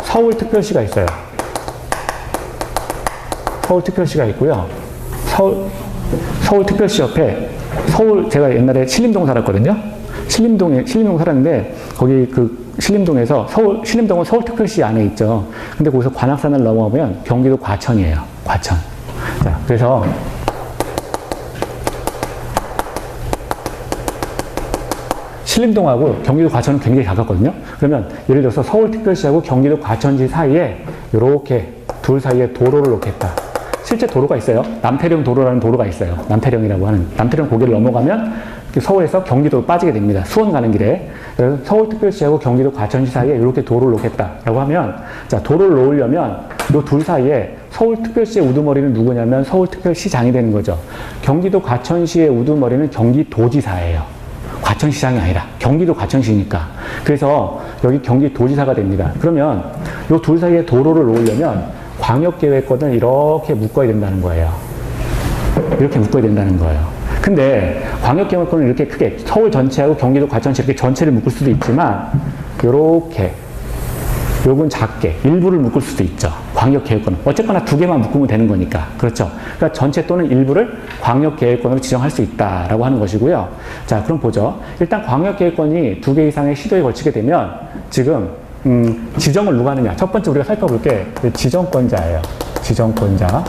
서울특별시가 있어요. 서울특별시가 있고요. 서울특별시 옆에 제가 옛날에 신림동 살았거든요. 신림동 살았는데 거기 신림동에서 신림동은 서울특별시 안에 있죠. 근데 거기서 관악산을 넘어오면 경기도 과천이에요. 과천. 자, 그래서 신림동하고 경기도 과천은 굉장히 가깝거든요. 그러면 예를 들어서 서울특별시하고 경기도 과천시 사이에 이렇게 둘 사이에 도로를 놓겠다. 실제 도로가 있어요. 남태령 도로라는 도로가 있어요. 남태령이라고 하는. 남태령 고개를 넘어가면 서울에서 경기도로 빠지게 됩니다. 수원 가는 길에. 그래서 서울특별시하고 경기도 과천시 사이에 이렇게 도로를 놓겠다라고 하면, 자, 도로를 놓으려면 이 둘 사이에 서울특별시의 우두머리는 누구냐면 서울특별시장이 되는 거죠. 경기도 과천시의 우두머리는 경기도지사예요. 과천시장이 아니라 경기도 과천시니까. 그래서 여기 경기도지사가 됩니다. 그러면 이 둘 사이에 도로를 놓으려면 광역계획권을 이렇게 묶어야 된다는 거예요. 이렇게 묶어야 된다는 거예요. 근데 광역계획권을 이렇게 크게 서울 전체하고 경기도 과천시 이렇게 전체를 묶을 수도 있지만 요렇게 요건 작게 일부를 묶을 수도 있죠. 광역계획권은 어쨌거나 2개만 묶으면 되는 거니까. 그렇죠. 그러니까 전체 또는 일부를 광역계획권으로 지정할 수 있다라고 하는 것이고요. 자, 그럼 보죠. 일단 광역계획권이 2개 이상의 시도에 걸치게 되면 지금 지정을 누가 하느냐. 첫 번째 우리가 살펴볼 게 지정권자예요. 지정권자.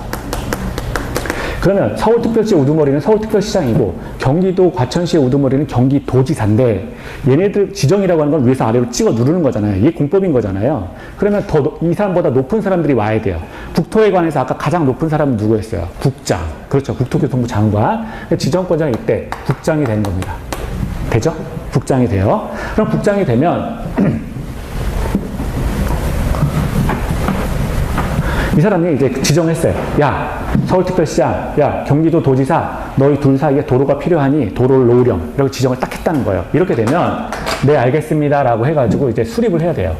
그러면 서울특별시의 우두머리는 서울특별시장이고 경기도 과천시의 우두머리는 경기도지사인데 얘네들 지정이라고 하는 건 위에서 아래로 찍어 누르는 거잖아요. 이게 공법인 거잖아요. 그러면 이 사람보다 높은 사람들이 와야 돼요. 국토에 관해서 아까 가장 높은 사람은 누구였어요? 국장. 그렇죠. 국토교통부 장관. 지정권자는 이때 국장이 되는 겁니다. 되죠? 국장이 돼요. 그럼 국장이 되면 이 사람이 이제 지정했어요. 야, 서울특별시장, 야, 경기도 도지사, 너희 둘 사이에 도로가 필요하니 도로를 놓으렴. 이라고 지정을 딱 했다는 거예요. 이렇게 되면, 네, 알겠습니다. 라고 해가지고 이제 수립을 해야 돼요.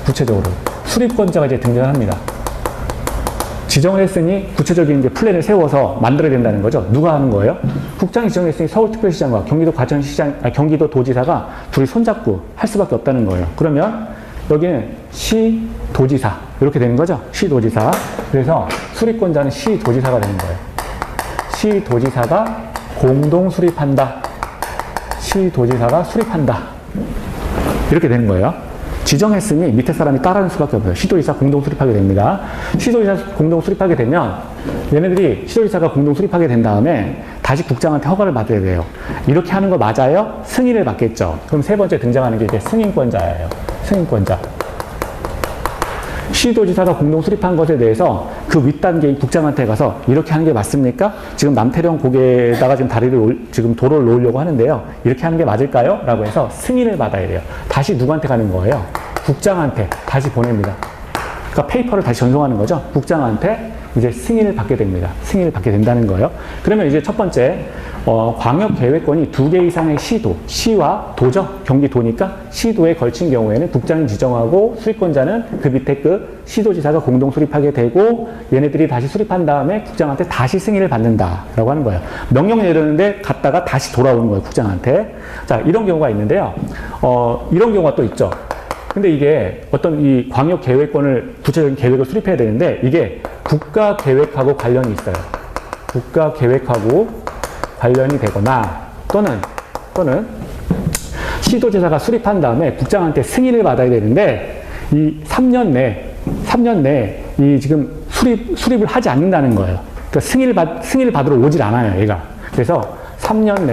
구체적으로. 수립권자가 이제 등장을 합니다. 지정을 했으니 구체적인 이제 플랜을 세워서 만들어야 된다는 거죠. 누가 하는 거예요? 국장이 지정했으니 서울특별시장과 경기도 과천시장, 경기도 도지사가 둘이 손잡고 할 수밖에 없다는 거예요. 그러면 여기는 시도지사 이렇게 되는 거죠. 시도지사. 그래서 수립권자는 시도지사가 되는 거예요. 시도지사가 공동 수립한다. 시도지사가 수립한다. 이렇게 되는 거예요. 지정했으니 밑에 사람이 따르는 수밖에 없어요. 시도지사 공동 수립하게 됩니다. 시도지사 공동 수립하게 되면 얘네들이 시도지사가 공동 수립하게 된 다음에 다시 국장한테 허가를 받아야 돼요. 이렇게 하는 거 맞아요? 승인을 받겠죠. 그럼 세 번째 등장하는 게 이제 승인권자예요. 승인권자. 시도지사가 공동 수립한 것에 대해서 그 윗단계인 국장한테 가서 이렇게 하는 게 맞습니까? 지금 남태령 고개에다가 지금 도로를 놓으려고 하는데요. 이렇게 하는 게 맞을까요? 라고 해서 승인을 받아야 돼요. 다시 누구한테 가는 거예요? 국장한테 다시 보냅니다. 그러니까 페이퍼를 다시 전송하는 거죠. 국장한테 이제 승인을 받게 됩니다. 승인을 받게 된다는 거예요. 그러면 이제 첫 번째, 광역계획권이 2개 이상의 시도, 시와 도죠. 경기도니까 시도에 걸친 경우에는 국장이 지정하고 수립권자는 그 밑에 그 시도지사가 공동 수립하게 되고 얘네들이 다시 수립한 다음에 국장한테 다시 승인을 받는다라고 하는 거예요. 명령 내렸는데 갔다가 다시 돌아오는 거예요. 국장한테. 자, 이런 경우가 있는데요. 이런 경우가 또 있죠. 근데 이게 어떤 이 광역계획권을 구체적인 계획을 수립해야 되는데 이게 국가계획하고 관련이 있어요. 국가계획하고 관련이 되거나 또는 시도지사가 수립한 다음에 국장한테 승인을 받아야 되는데 이 3년 내 이 지금 수립을 하지 않는다는 거예요. 그러니까 승인을 받으러 오질 않아요, 얘가. 그래서 3년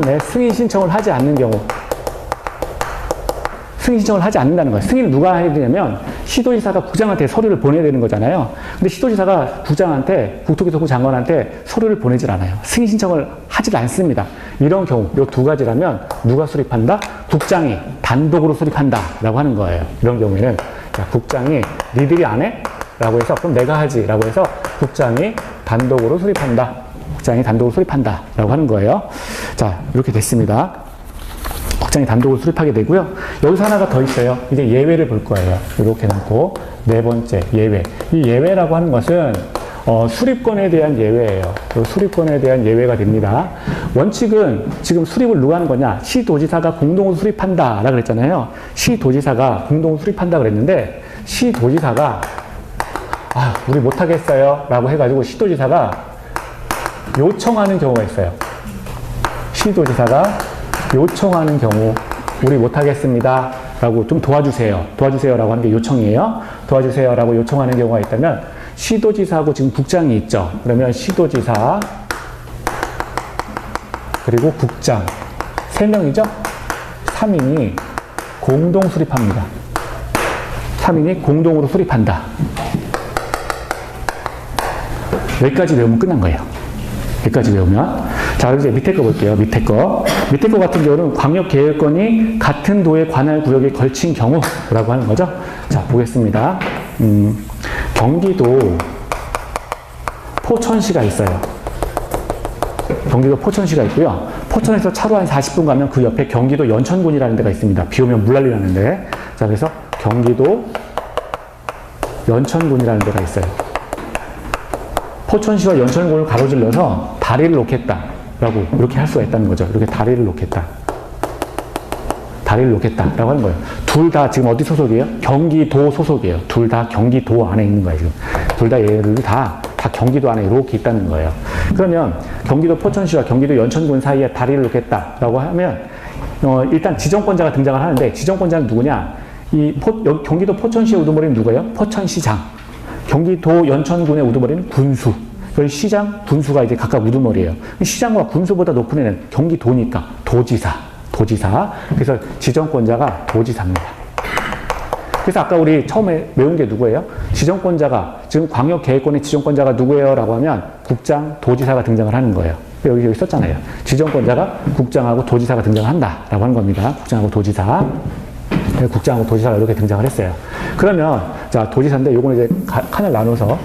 내 승인 신청을 하지 않는 경우 승인 신청을 하지 않는다는 거예요. 승인을 누가 해야 되냐면 시도지사가 국장한테 서류를 보내야 되는 거잖아요. 근데 시도지사가 국장한테 국토교통부 장관한테 서류를 보내질 않아요. 승인 신청을 하질 않습니다. 이런 경우 이 두 가지라면 누가 수립한다? 국장이 단독으로 수립한다 라고 하는 거예요. 이런 경우에는 자, 국장이 니들이 안 해? 라고 해서 그럼 내가 하지 라고 해서 국장이 단독으로 수립한다. 국장이 단독으로 수립한다 라고 하는 거예요. 자, 이렇게 됐습니다. 국장이 단독으로 수립하게 되고요. 여기서 하나가 더 있어요. 이제 예외를 볼 거예요. 이렇게 놓고 네 번째 예외. 이 예외라고 하는 것은 수립권에 대한 예외예요. 수립권에 대한 예외가 됩니다. 원칙은 지금 수립을 누가 하는 거냐? 시도지사가 공동으로 수립한다 라고 그랬잖아요. 시도지사가 공동으로 수립한다 그랬는데 시도지사가 우리 못하겠어요 라고 해가지고 시도지사가 요청하는 경우가 있어요. 시도지사가 요청하는 경우 우리 못하겠습니다 라고 좀 도와주세요 라고 하는 게 요청이에요. 도와주세요 라고 요청하는 경우가 있다면 시도지사하고 지금 국장이 있죠. 그러면 시도지사 그리고 국장 3명이죠. 3인이 공동 수립합니다. 3인이 공동으로 수립한다. 여기까지 외우면 끝난 거예요. 여기까지 외우면. 자, 그럼 이제 밑에 거 볼게요. 밑에 거 같은 경우는 광역계획권이 같은 도의 관할 구역에 걸친 경우라고 하는 거죠. 자, 보겠습니다. 경기도 포천시가 있어요. 경기도 포천시가 있고요. 포천에서 차로 한 40분 가면 그 옆에 경기도 연천군이라는 데가 있습니다. 비 오면 물난리 나는데. 자, 그래서 경기도 연천군이라는 데가 있어요. 포천시와 연천군을 가로질러서 다리를 놓겠다라고 이렇게 할 수가 있다는 거죠. 이렇게 다리를 놓겠다라고 하는 거예요. 둘 다 지금 어디 소속이에요? 경기도 소속이에요. 둘 다 경기도 안에 있는 거예요. 지금 둘 다 얘를 다 경기도 안에 이렇게 있다는 거예요. 그러면 경기도 포천시와 경기도 연천군 사이에 다리를 놓겠다라고 하면 일단 지정권자가 등장을 하는데 지정권자는 누구냐? 경기도 포천시의 우두머리는 누구예요? 포천시장. 경기도 연천군의 우두머리는 군수. 그리고 시장, 군수가 이제 각각 우두머리예요. 시장과 군수보다 높은 애는 경기도니까 도지사. 그래서 지정권자가 도지사입니다. 그래서 아까 우리 처음에 외운 게 누구예요? 지정권자가, 지금 광역계획권의 지정권자가 누구예요? 라고 하면 국장, 도지사가 등장을 하는 거예요. 여기 썼잖아요. 지정권자가 국장하고 도지사가 등장을 한다. 라고 하는 겁니다. 국장하고 도지사. 국장하고 도지사가 이렇게 등장을 했어요. 그러면, 자, 도지사인데 요거는 이제 칸을 나눠서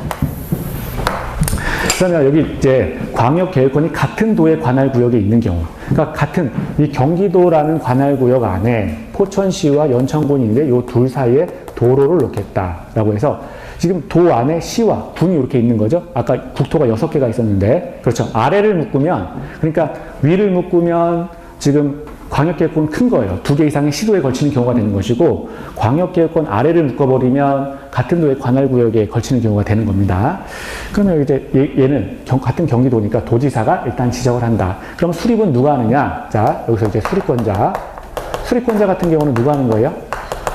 그러면 여기 이제 광역계획권이 같은 도의 관할구역에 있는 경우, 그러니까 같은 이 경기도라는 관할구역 안에 포천시와 연천군이 있는데 이 둘 사이에 도로를 놓겠다라고 해서 지금 도 안에 시와 군이 이렇게 있는 거죠. 아까 국토가 6개가 있었는데, 그렇죠. 아래를 묶으면, 그러니까 위를 묶으면 지금 광역계획권 큰 거예요. 2개 이상의 시도에 걸치는 경우가 되는 것이고, 광역계획권 아래를 묶어버리면 같은 도의 관할구역에 걸치는 경우가 되는 겁니다. 그러면 이제 얘는 같은 경기도니까 도지사가 일단 지정을 한다. 그럼 수립은 누가 하느냐? 자, 여기서 이제 수립권자 같은 경우는 누가 하는 거예요?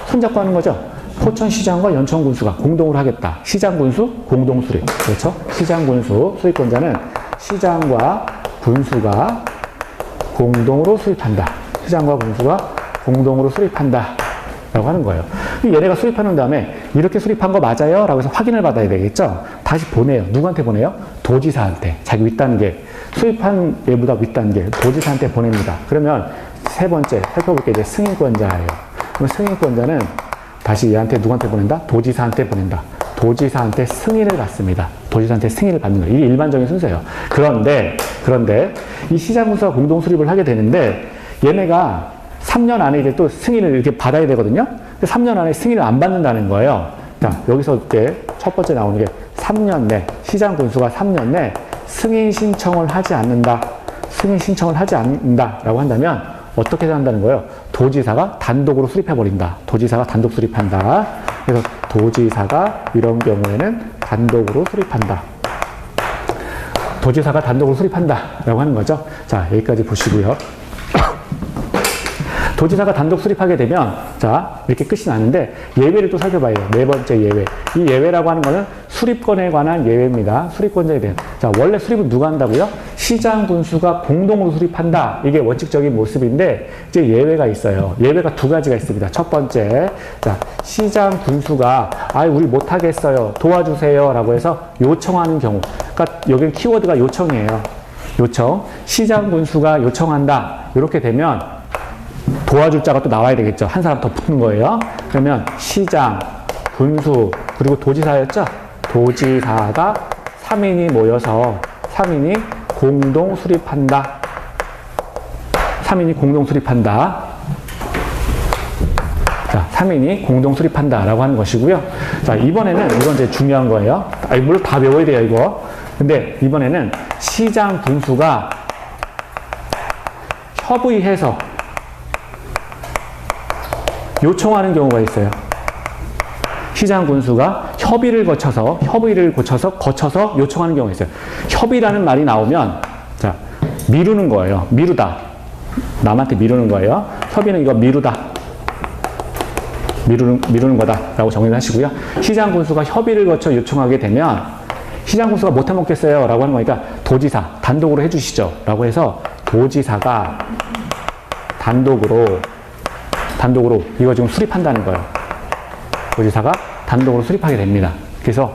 손잡고 하는 거죠. 포천시장과 연천군수가 공동으로 하겠다. 시장군수 공동수립. 그렇죠? 시장군수 수립권자는 시장과 군수가 공동으로 수립한다. 시장과 군수가 공동으로 수립한다. 라고 하는 거예요. 얘네가 수립하는 다음에 이렇게 수립한 거 맞아요? 라고 해서 확인을 받아야 되겠죠? 다시 보내요. 누구한테 보내요? 도지사한테. 자기 윗단계. 수립한 얘보다 윗단계. 도지사한테 보냅니다. 그러면 세 번째 살펴볼게 이제 승인권자예요. 그럼 승인권자는 다시 얘한테 누구한테 보낸다? 도지사한테 보낸다. 도지사한테 승인을 받습니다. 도지사한테 승인을 받는 거예요. 이게 일반적인 순서예요. 그런데 이 시장군수가 공동 수립을 하게 되는데 얘네가 3년 안에 이제 또 승인을 이렇게 받아야 되거든요. 3년 안에 승인을 안 받는다는 거예요. 자, 여기서 이제 첫 번째 나오는 게 3년 내, 시장군수가 3년 내 승인 신청을 하지 않는다. 승인 신청을 하지 않는다라고 한다면 어떻게 한다는 거예요? 도지사가 단독으로 수립해버린다. 도지사가 단독 수립한다. 그래서 도지사가 이런 경우에는 단독으로 수립한다. 도지사가 단독으로 수립한다. 라고 하는 거죠. 자, 여기까지 보시고요. 도지사가 단독 수립하게 되면, 자, 이렇게 끝이 나는데, 예외를 또 살펴봐요. 네 번째 예외. 이 예외라고 하는 거는 수립권에 관한 예외입니다. 수립권자에 대한. 자, 원래 수립은 누가 한다고요? 시장, 군수가 공동으로 수립한다. 이게 원칙적인 모습인데, 이제 예외가 있어요. 예외가 두 가지가 있습니다. 첫 번째, 자, 시장, 군수가, 우리 못하겠어요. 도와주세요. 라고 해서 요청하는 경우. 그러니까 여기는 키워드가 요청이에요. 요청. 시장, 군수가 요청한다. 이렇게 되면, 도와줄 자가 또 나와야 되겠죠. 한 사람 더 붙는 거예요. 그러면 시장, 군수, 그리고 도지사였죠? 도지사가 3인이 모여서 3인이 공동 수립한다. 3인이 공동 수립한다. 자, 3인이 공동 수립한다. 라고 하는 것이고요. 자, 이번에는 이건 이제 중요한 거예요. 물론 다 외워야 돼요, 이거. 근데 이번에는 시장, 군수가 협의해서 요청하는 경우가 있어요. 시장 군수가 협의를 거쳐서 요청하는 경우가 있어요. 협의라는 말이 나오면, 자, 미루는 거예요. 미루다. 남한테 미루는 거예요. 협의는 이거 미루다. 미루는 거다. 라고 정리를 하시고요. 시장 군수가 협의를 거쳐 요청하게 되면, 시장 군수가 못해 먹겠어요. 라고 하는 거니까, 도지사, 단독으로 해주시죠. 라고 해서, 도지사가 단독으로 이거 지금 수립한다는 거예요. 도지사가 단독으로 수립하게 됩니다. 그래서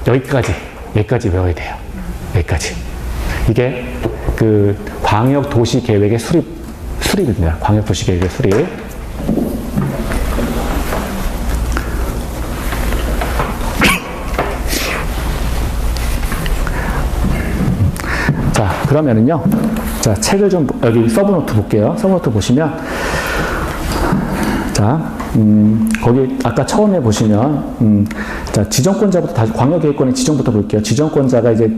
여기까지 외워야 돼요. 여기까지. 이게 그 광역도시계획의 수립입니다. 광역도시계획의 수립. 자, 그러면은요. 자, 책을 좀 여기 서브노트 볼게요. 서브노트 보시면 자, 거기 아까 처음에 보시면 자, 지정권자부터 다시 광역계획권의 지정부터 볼게요. 지정권자가 이제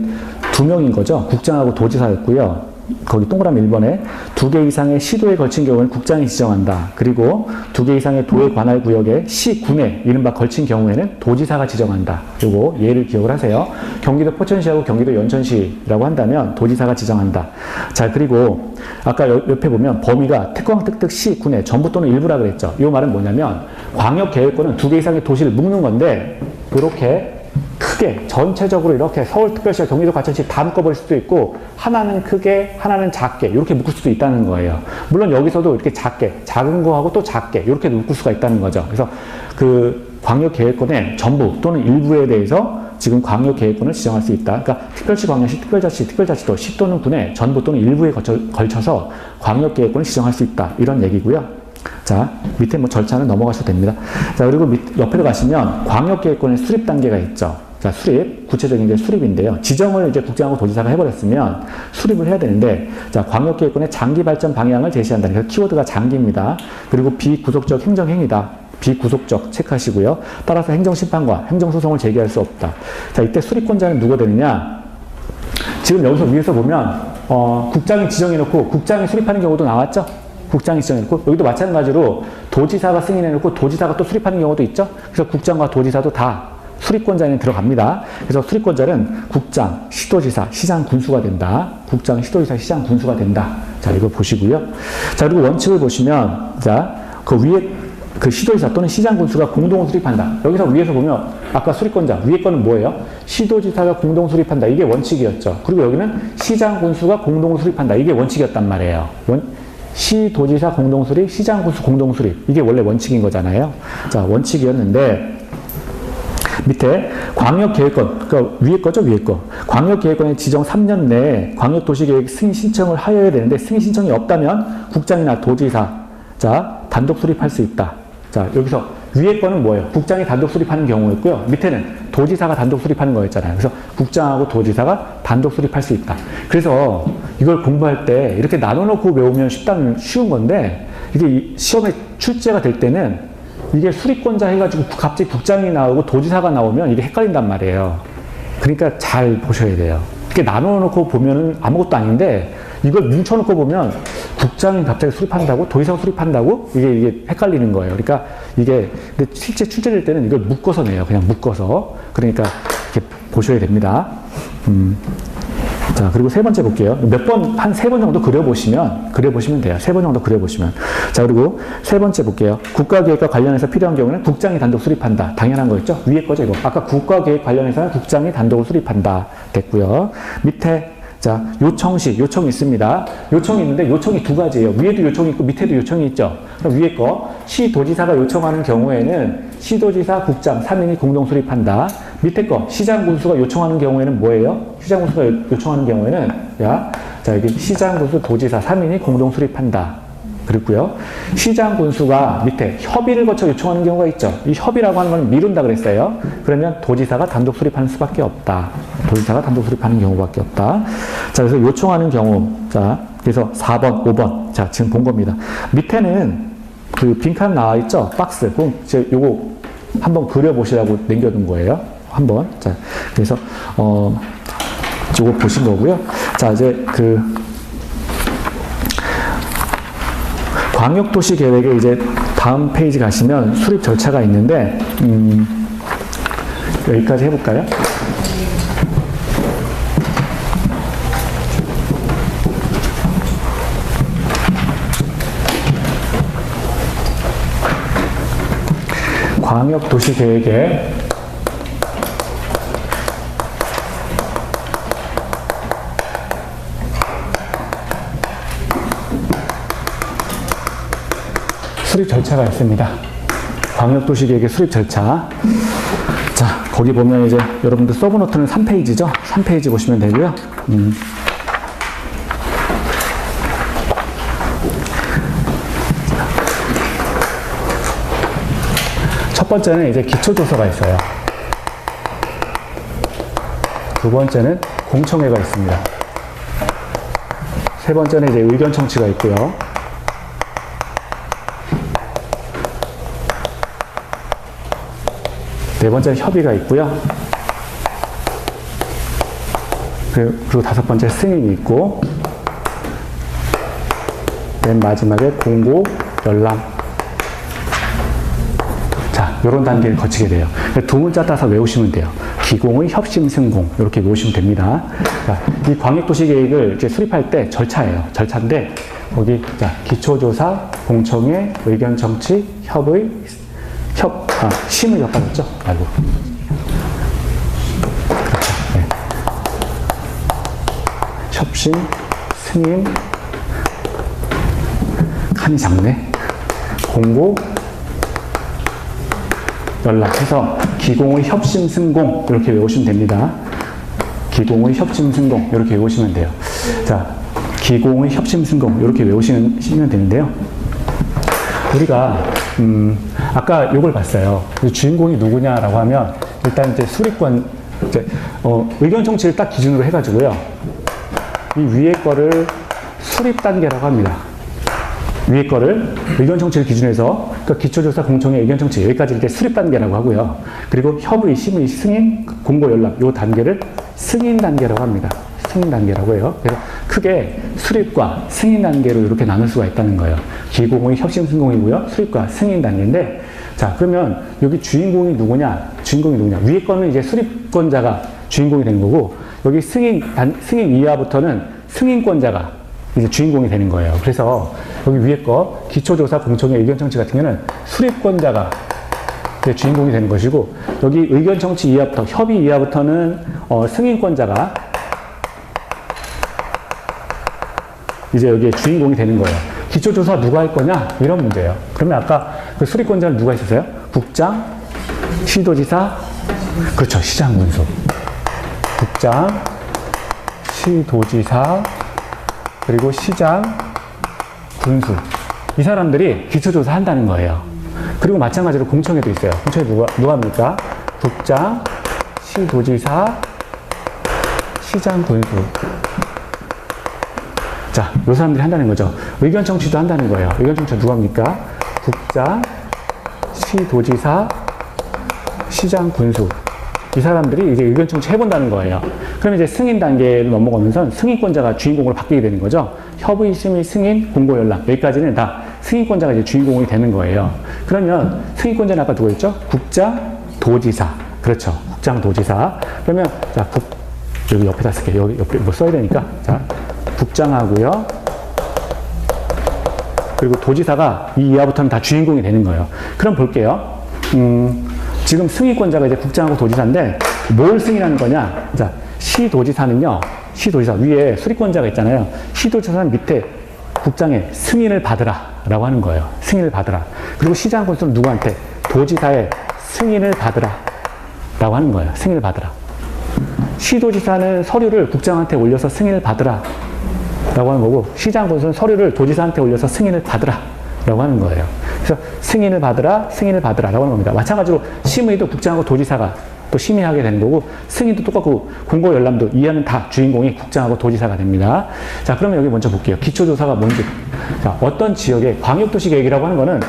2명인 거죠. 국장하고 도지사였고요. 거기 동그라미 1번에 2개 이상의 시도에 걸친 경우에는 국장이 지정한다. 그리고 2개 이상의 도의 관할 구역에 시군에 이른바 걸친 경우에는 도지사가 지정한다. 그리고 얘를 기억을 하세요. 경기도 포천시하고 경기도 연천시라고 한다면 도지사가 지정한다. 자, 그리고 아까 옆에 보면 범위가 특광, 특특, 시, 군에 전부 또는 일부라 그랬죠. 이 말은 뭐냐면 광역계획권은 2개 이상의 도시를 묶는 건데 이렇게 크게 전체적으로 이렇게 서울특별시와 경기도 과천시 다 묶어버릴 수도 있고 하나는 크게 하나는 작게 이렇게 묶을 수도 있다는 거예요. 물론 여기서도 이렇게 작게 작은 거하고 또 작게 이렇게 묶을 수가 있다는 거죠. 그래서 그 광역계획권의 전부 또는 일부에 대해서 지금 광역계획권을 지정할 수 있다. 그러니까 특별시, 광역시, 특별자치, 특별자치도 시 또는 군의 전부 또는 일부에 걸쳐서 광역계획권을 지정할 수 있다. 이런 얘기고요. 자, 밑에 뭐 절차는 넘어가셔도 됩니다. 자, 그리고 옆으로 가시면 광역계획권의 수립 단계가 있죠. 자, 수립. 구체적인 이제 수립인데요. 지정을 이제 국장하고 도지사가 해버렸으면 수립을 해야 되는데, 자, 광역계획권의 장기 발전 방향을 제시한다. 그래서 키워드가 장기입니다. 그리고 비구속적 행정행위다. 비구속적 체크하시고요. 따라서 행정심판과 행정소송을 제기할 수 없다. 자, 이때 수립권자는 누가 되느냐? 지금 여기서 위에서 보면, 국장이 지정해놓고 국장이 수립하는 경우도 나왔죠? 국장이 지정해놓고, 여기도 마찬가지로 도지사가 승인해놓고 도지사가 또 수립하는 경우도 있죠? 그래서 국장과 도지사도 다 수립권자에 들어갑니다. 그래서 수립권자는 국장, 시도지사, 시장, 군수가 된다. 국장, 시도지사, 시장, 군수가 된다. 자, 이거 보시고요. 자, 그리고 원칙을 보시면, 자, 그 위에 그 시도지사 또는 시장, 군수가 공동 수립한다. 여기서 위에서 보면 아까 수립권자, 위에 거는 뭐예요? 시도지사가 공동 수립한다. 이게 원칙이었죠. 그리고 여기는 시장, 군수가 공동 수립한다. 이게 원칙이었단 말이에요. 시도지사 공동 수립, 시장, 군수 공동 수립. 이게 원래 원칙인 거잖아요. 자, 원칙이었는데 밑에 광역계획권, 그러니까 위에 거죠, 위에 거. 광역계획권의 지정 3년 내에 광역도시계획 승인 신청을 하여야 되는데 승인 신청이 없다면 국장이나 도지사, 자, 단독 수립할 수 있다. 자, 여기서 위에 거는 뭐예요? 국장이 단독 수립하는 경우였고요. 밑에는 도지사가 단독 수립하는 거였잖아요. 그래서 국장하고 도지사가 단독 수립할 수 있다. 그래서 이걸 공부할 때 이렇게 나눠놓고 외우면 쉬운 건데 이게 시험에 출제가 될 때는 이게 수립권자 해가지고 갑자기 국장이 나오고 도지사가 나오면 이게 헷갈린단 말이에요. 그러니까 잘 보셔야 돼요. 이렇게 나눠놓고 보면은 아무것도 아닌데 이걸 뭉쳐놓고 보면 국장이 갑자기 수립한다고? 도지사가 수립한다고? 이게 헷갈리는 거예요. 그러니까 이게 근데 실제 출제될 때는 이걸 묶어서 내요. 그냥 묶어서. 그러니까 이렇게 보셔야 됩니다. 자, 그리고 세 번째 볼게요. 한 세 번 정도 그려보시면 돼요. 세 번 정도 그려보시면. 자, 그리고 세 번째 볼게요. 국가계획과 관련해서 필요한 경우는 국장이 단독 수립한다. 당연한 거였죠? 위에 거죠, 이거. 아까 국가계획 관련해서는 국장이 단독을 수립한다. 됐고요. 밑에, 자, 요청이 있습니다. 요청이 있는데 요청이 두 가지예요. 위에도 요청이 있고 밑에도 요청이 있죠. 그럼 위에 거, 시도지사가 요청하는 경우에는 시도지사, 국장, 3인이 공동 수립한다. 밑에 거, 시장, 군수가 요청하는 경우에는 뭐예요? 시장, 군수가 요청하는 경우에는, 자, 여기 시장, 군수, 도지사, 3인이 공동 수립한다. 그렇고요. 시장, 군수가 밑에 협의를 거쳐 요청하는 경우가 있죠. 이 협의라고 하는 건 미룬다 그랬어요. 그러면 도지사가 단독 수립하는 수밖에 없다. 도지사가 단독 수립하는 경우밖에 없다. 자, 그래서 요청하는 경우. 자, 그래서 4번, 5번. 자, 지금 본 겁니다. 밑에는 그 빈칸 나와 있죠? 박스. 그럼 제가 요거 한번 그려보시라고 남겨둔 거예요. 한번. 자, 그래서, 요거 보신 거고요. 자, 이제 광역도시계획에 이제 다음 페이지 가시면 수립 절차가 있는데, 여기까지 해볼까요? 광역도시계획에 수립 절차가 있습니다. 광역도시계획의 수립 절차. 자, 거기 보면 이제 여러분들 서브노트는 3페이지죠? 3페이지 보시면 되고요. 첫 번째는 이제 기초조서가 있어요. 두 번째는 공청회가 있습니다. 세 번째는 이제 의견 청취가 있고요. 네 번째는 협의가 있고요. 그리고 다섯 번째 승인이 있고, 맨 마지막에 공고, 열람. 자, 이런 단계를 거치게 돼요. 두 문자 따서 외우시면 돼요. 기공의 협심 승공. 이렇게 외우시면 됩니다. 자, 이 광역도시계획을 이제 수립할 때 절차예요. 절차인데, 거기, 자, 기초조사, 공청회, 의견 청취, 협의, 심의 엿받았죠? 아이고. 그렇죠. 네. 협심, 승인, 칸이 작네. 공고, 연락해서 기공의 협심 승공 이렇게 외우시면 됩니다. 기공의 협심 승공 이렇게 외우시면 돼요. 자, 기공의 협심 승공 이렇게 외우시면 되는데요. 우리가 아까 요걸 봤어요. 주인공이 누구냐라고 하면 일단 이제 수립권 이제, 의견 청취를 딱 기준으로 해가지고요. 이 위에 거를 수립 단계라고 합니다. 위에 거를 의견 청취를 기준해서 그러니까 기초조사 공청회 의견 청취 여기까지 이렇게 수립 단계라고 하고요. 그리고 협의, 심의, 승인, 공고, 연락 요 단계를 승인 단계라고 합니다. 승인 단계라고 해요. 그래서 크게 수립과 승인 단계로 이렇게 나눌 수가 있다는 거예요. 기고공이 혁신승공이고요. 수립과 승인 단계인데 자 그러면 여기 주인공이 누구냐? 주인공이 누구냐? 위에 거는 이제 수립권자가 주인공이 되는 거고 여기 승인 이하부터는 승인권자가 이제 주인공이 되는 거예요. 그래서 여기 위에 거 기초조사 공청회 의견 청취 같은 경우는 수립권자가 주인공이 되는 것이고 여기 의견 청취 이하부터 협의 이하부터는 승인권자가 이제 여기에 주인공이 되는 거예요. 기초조사 누가 할 거냐? 이런 문제예요. 그러면 아까 그 수립권자는 누가 있었어요? 국장, 시도지사, 그렇죠. 시장군수. 국장, 시도지사, 그리고 시장, 군수. 이 사람들이 기초조사 한다는 거예요. 그리고 마찬가지로 공청회도 있어요. 공청회 누가 합니까? 국장, 시도지사, 시장, 군수. 자, 요 사람들이 한다는 거죠. 의견 청취도 한다는 거예요. 의견 청취가 누가 합니까? 국장, 시도지사, 시장, 군수. 이 사람들이 이제 의견 청취 해본다는 거예요. 그럼 이제 승인 단계를 넘어가면서 승인권자가 주인공으로 바뀌게 되는 거죠. 협의, 심의, 승인, 공고, 연락. 여기까지는 다 승인권자가 이제 주인공이 되는 거예요. 그러면 승인권자는 아까 누가 있죠? 국장, 도지사. 그렇죠. 국장, 도지사. 그러면, 자, 여기 옆에다 쓸게요. 여기 옆에 뭐 써야 되니까. 자, 국장하고요. 그리고 도지사가 이 이하부터는 다 주인공이 되는 거예요. 그럼 볼게요. 지금 승인권자가 이제 국장하고 도지사인데 뭘 승인하는 거냐? 자, 시도지사는요. 시도지사 위에 수립권자가 있잖아요. 시도지사는 밑에 국장의 승인을 받으라라고 하는 거예요. 승인을 받으라. 그리고 시장군수는 누구한테? 도지사의 승인을 받으라라고 하는 거예요. 승인을 받으라. 시도지사는 서류를 국장한테 올려서 승인을 받으라 라고 하는 거고 시장군수는 서류를 도지사한테 올려서 승인을 받으라 라고 하는 거예요. 그래서 승인을 받으라 라고 하는 겁니다. 마찬가지로 심의도 국장하고 도지사가 또 심의하게 되는 거고 승인도 똑같고 공고 열람도 이하는 다 주인공이 국장하고 도지사가 됩니다. 자, 그러면 여기 먼저 볼게요. 기초조사가 뭔지. 자, 어떤 지역의 광역도시 계획이라고 하는 거는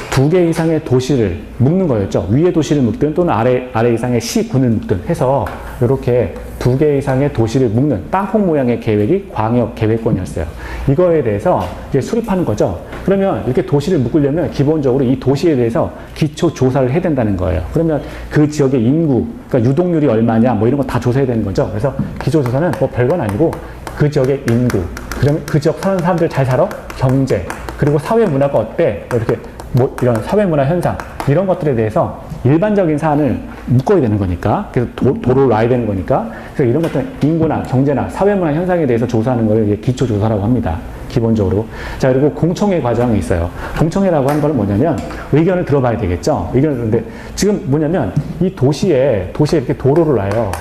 2개 이상의 도시를 묶는 거였죠. 위에 도시를 묶든 또는 아래 이상의 시군을 묶든 해서 이렇게 2개 이상의 도시를 묶는 땅콩 모양의 계획이 광역 계획권이었어요. 이거에 대해서 이제 수립하는 거죠. 그러면 이렇게 도시를 묶으려면 기본적으로 이 도시에 대해서 기초 조사를 해야 된다는 거예요. 그러면 그 지역의 인구, 그러니까 유동률이 얼마냐 뭐 이런 거 다 조사해야 되는 거죠. 그래서 기초 조사는 뭐 별건 아니고 그 지역의 인구, 그러면 그 지역 사는 사람들 잘 살아? 경제, 그리고 사회 문화가 어때? 이렇게 뭐 이런 사회문화 현상 이런 것들에 대해서 일반적인 사안을 묶어야 되는 거니까 그래서 도를 놔야 되는 거니까 그래서 이런 것들 인구나 경제나 사회문화 현상에 대해서 조사하는 걸 기초조사라고 합니다. 기본적으로. 자, 그리고 공청회 과정이 있어요. 공청회라고 하는 건 뭐냐면 의견을 들어봐야 되겠죠. 의견을 듣는데 지금 뭐냐면 이 도시에 이렇게 도로를 놔요.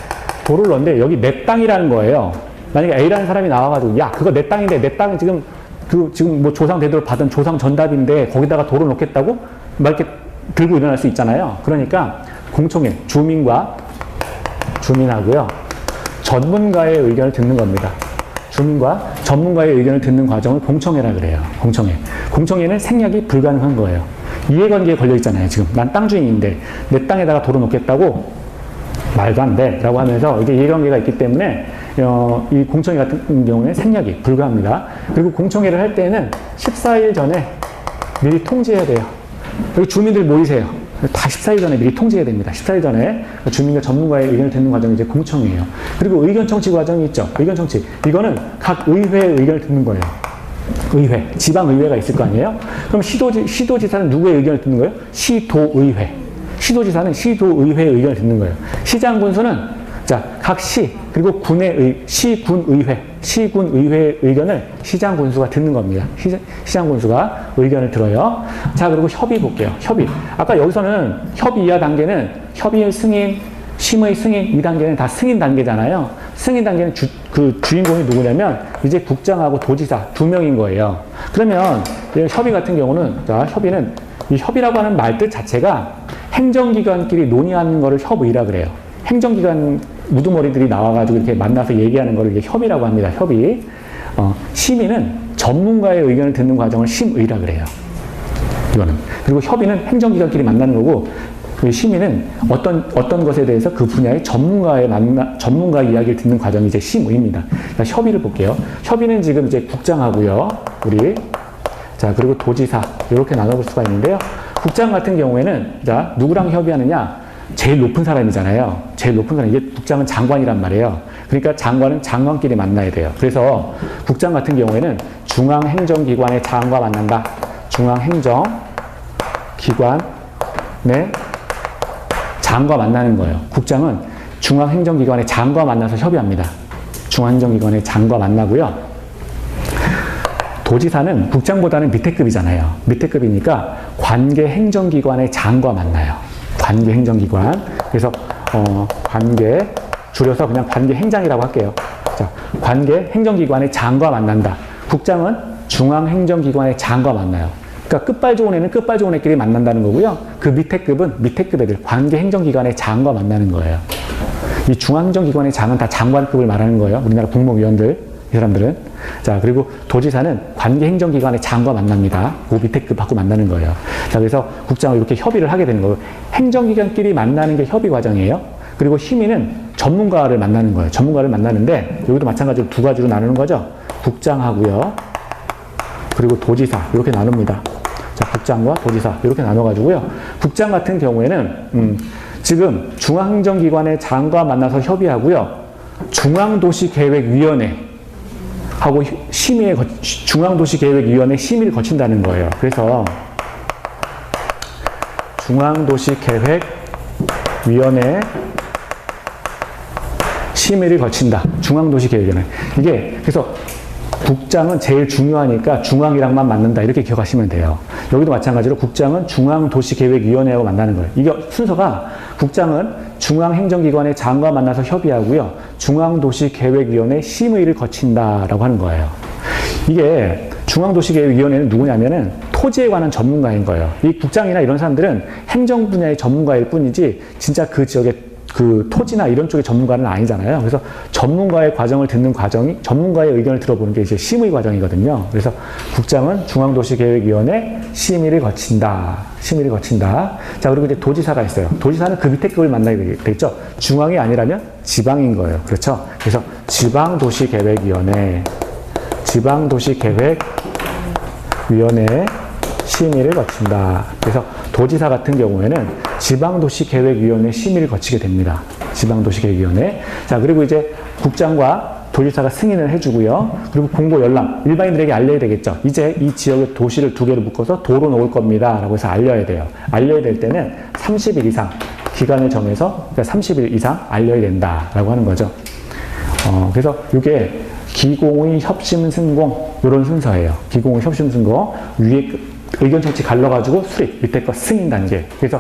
도로를 넣는데 여기 내 땅이라는 거예요. 만약에 A라는 사람이 나와가지고 야 그거 내 땅인데 내 땅은 지금 뭐 조상 대대로 받은 조상 전답인데 거기다가 도로 놓겠다고 막 이렇게 들고 일어날 수 있잖아요. 그러니까 공청회 주민하고요 전문가의 의견을 듣는 겁니다. 주민과 전문가의 의견을 듣는 과정을 공청회라 그래요. 공청회는 생략이 불가능한 거예요. 이해관계에 걸려 있잖아요. 지금 난 땅 주인인데 내 땅에다가 도로 놓겠다고 말도 안 돼 라고 하면서 이게 이해관계가 있기 때문에 이 공청회 같은 경우에 생략이 불가합니다. 그리고 공청회를 할 때는 14일 전에 미리 통지해야 돼요. 여기 주민들 모이세요. 다 14일 전에 미리 통지해야 됩니다. 14일 전에 주민과 전문가의 의견을 듣는 과정이 이제 공청회예요. 그리고 의견 청취 과정이 있죠. 의견 청취. 이거는 각 의회의 의견을 듣는 거예요. 의회, 지방의회가 있을 거 아니에요? 그럼 시도지사는 누구의 의견을 듣는 거예요? 시도의회. 시도지사는 시도의회의 의견을 듣는 거예요. 시장군수는 자, 각 시, 그리고 시군의회의 의견을 시장군수가 듣는 겁니다. 시장군수가 의견을 들어요. 자, 그리고 협의 볼게요. 협의. 아까 여기서는 협의 이하 단계는 협의의 승인, 심의 승인, 이 단계는 다 승인 단계잖아요. 승인 단계는 주인공이 누구냐면 이제 국장하고 도지사 2명인 거예요. 그러면 협의 같은 경우는, 자, 협의는 이 협의라고 하는 말뜻 자체가 행정기관끼리 논의하는 거를 협의라 그래요. 행정기관 우두머리들이 나와가지고 이렇게 만나서 얘기하는 걸 이게 협의라고 합니다. 협의. 심의는 전문가의 의견을 듣는 과정을 심의라 그래요. 이거는. 그리고 협의는 행정기관끼리 만나는 거고, 그 심의는 어떤 것에 대해서 그 분야의 전문가 이야기를 듣는 과정이 이제 심의입니다. 그러니까 협의를 볼게요. 협의는 지금 이제 국장하고요, 우리. 자, 그리고 도지사. 이렇게 나눠볼 수가 있는데요. 국장 같은 경우에는, 자, 누구랑 협의하느냐? 제일 높은 사람이잖아요. 제일 높은 사람. 이게 국장은 장관이란 말이에요. 그러니까 장관은 장관끼리 만나야 돼요. 그래서 국장 같은 경우에는 중앙행정기관의 장과 만난다. 중앙행정기관의 장과 만나는 거예요. 국장은 중앙행정기관의 장과 만나서 협의합니다. 중앙행정기관의 장과 만나고요. 도지사는 국장보다는 밑에 급이잖아요. 밑에 급이니까 관계행정기관의 장과 만나요. 관계행정기관. 그래서 줄여서 그냥 관계행장이라고 할게요. 자, 관계행정기관의 장과 만난다. 국장은 중앙행정기관의 장과 만나요. 그러니까 끝발 좋은 애는 끝발 좋은 애끼리 만난다는 거고요. 그 밑에 급은 밑에 급 애들, 관계행정기관의 장과 만나는 거예요. 이 중앙행정기관의 장은 다 장관급을 말하는 거예요. 우리나라 국무위원들, 이 사람들은. 자, 그리고 도지사는 관계행정기관의 장과 만납니다. 그 밑에 급하고 만나는 거예요. 자, 그래서 국장은 이렇게 협의를 하게 되는 거예요. 행정기관끼리 만나는 게 협의 과정이에요. 그리고 심의는 전문가를 만나는 거예요. 전문가를 만나는데, 여기도 마찬가지로 두 가지로 나누는 거죠. 국장하고요. 그리고 도지사. 이렇게 나눕니다. 자, 국장과 도지사. 이렇게 나눠가지고요. 국장 같은 경우에는, 지금 중앙행정기관의 장과 만나서 협의하고요. 중앙도시계획위원회 하고 중앙도시계획위원회 심의를 거친다는 거예요. 그래서 중앙도시계획위원회 심의를 거친다. 중앙도시계획위원회. 이게 그래서 국장은 제일 중요하니까 중앙이랑만 만난다. 이렇게 기억하시면 돼요. 여기도 마찬가지로 국장은 중앙도시계획위원회하고 만나는 거예요. 이게 순서가 국장은 중앙행정기관의 장과 만나서 협의하고요. 중앙도시계획위원회 심의를 거친다라고 하는 거예요. 이게 중앙도시계획위원회는 누구냐면은 토지에 관한 전문가인 거예요. 이 국장이나 이런 사람들은 행정 분야의 전문가일 뿐이지 진짜 그 지역의 그 토지나 이런 쪽의 전문가는 아니잖아요. 그래서 전문가의 과정을 듣는 과정이 전문가의 의견을 들어보는 게 이제 심의 과정이거든요. 그래서 국장은 중앙도시계획위원회 심의를 거친다. 심의를 거친다. 자, 그리고 이제 도지사가 있어요. 도지사는 그 밑에 급을 만나게 되겠죠. 중앙이 아니라면 지방인 거예요. 그렇죠? 그래서 지방도시계획위원회 심의를 거친다. 그래서 도지사 같은 경우에는 지방도시계획위원회 심의를 거치게 됩니다. 지방도시계획위원회. 자, 그리고 이제 국장과 도지사가 승인을 해주고요. 그리고 공고 연락, 일반인들에게 알려야 되겠죠. 이제 이 지역의 도시를 두 개를 묶어서 도로 놓을 겁니다. 라고 해서 알려야 돼요. 알려야 될 때는 30일 이상 기간을 정해서 30일 이상 알려야 된다라고 하는 거죠. 그래서 이게 기공의 협심승공 이런 순서예요. 기공의 협심승공 위에 의견 청취 갈라가지고 수립, 밑에 거 승인 단계. 그래서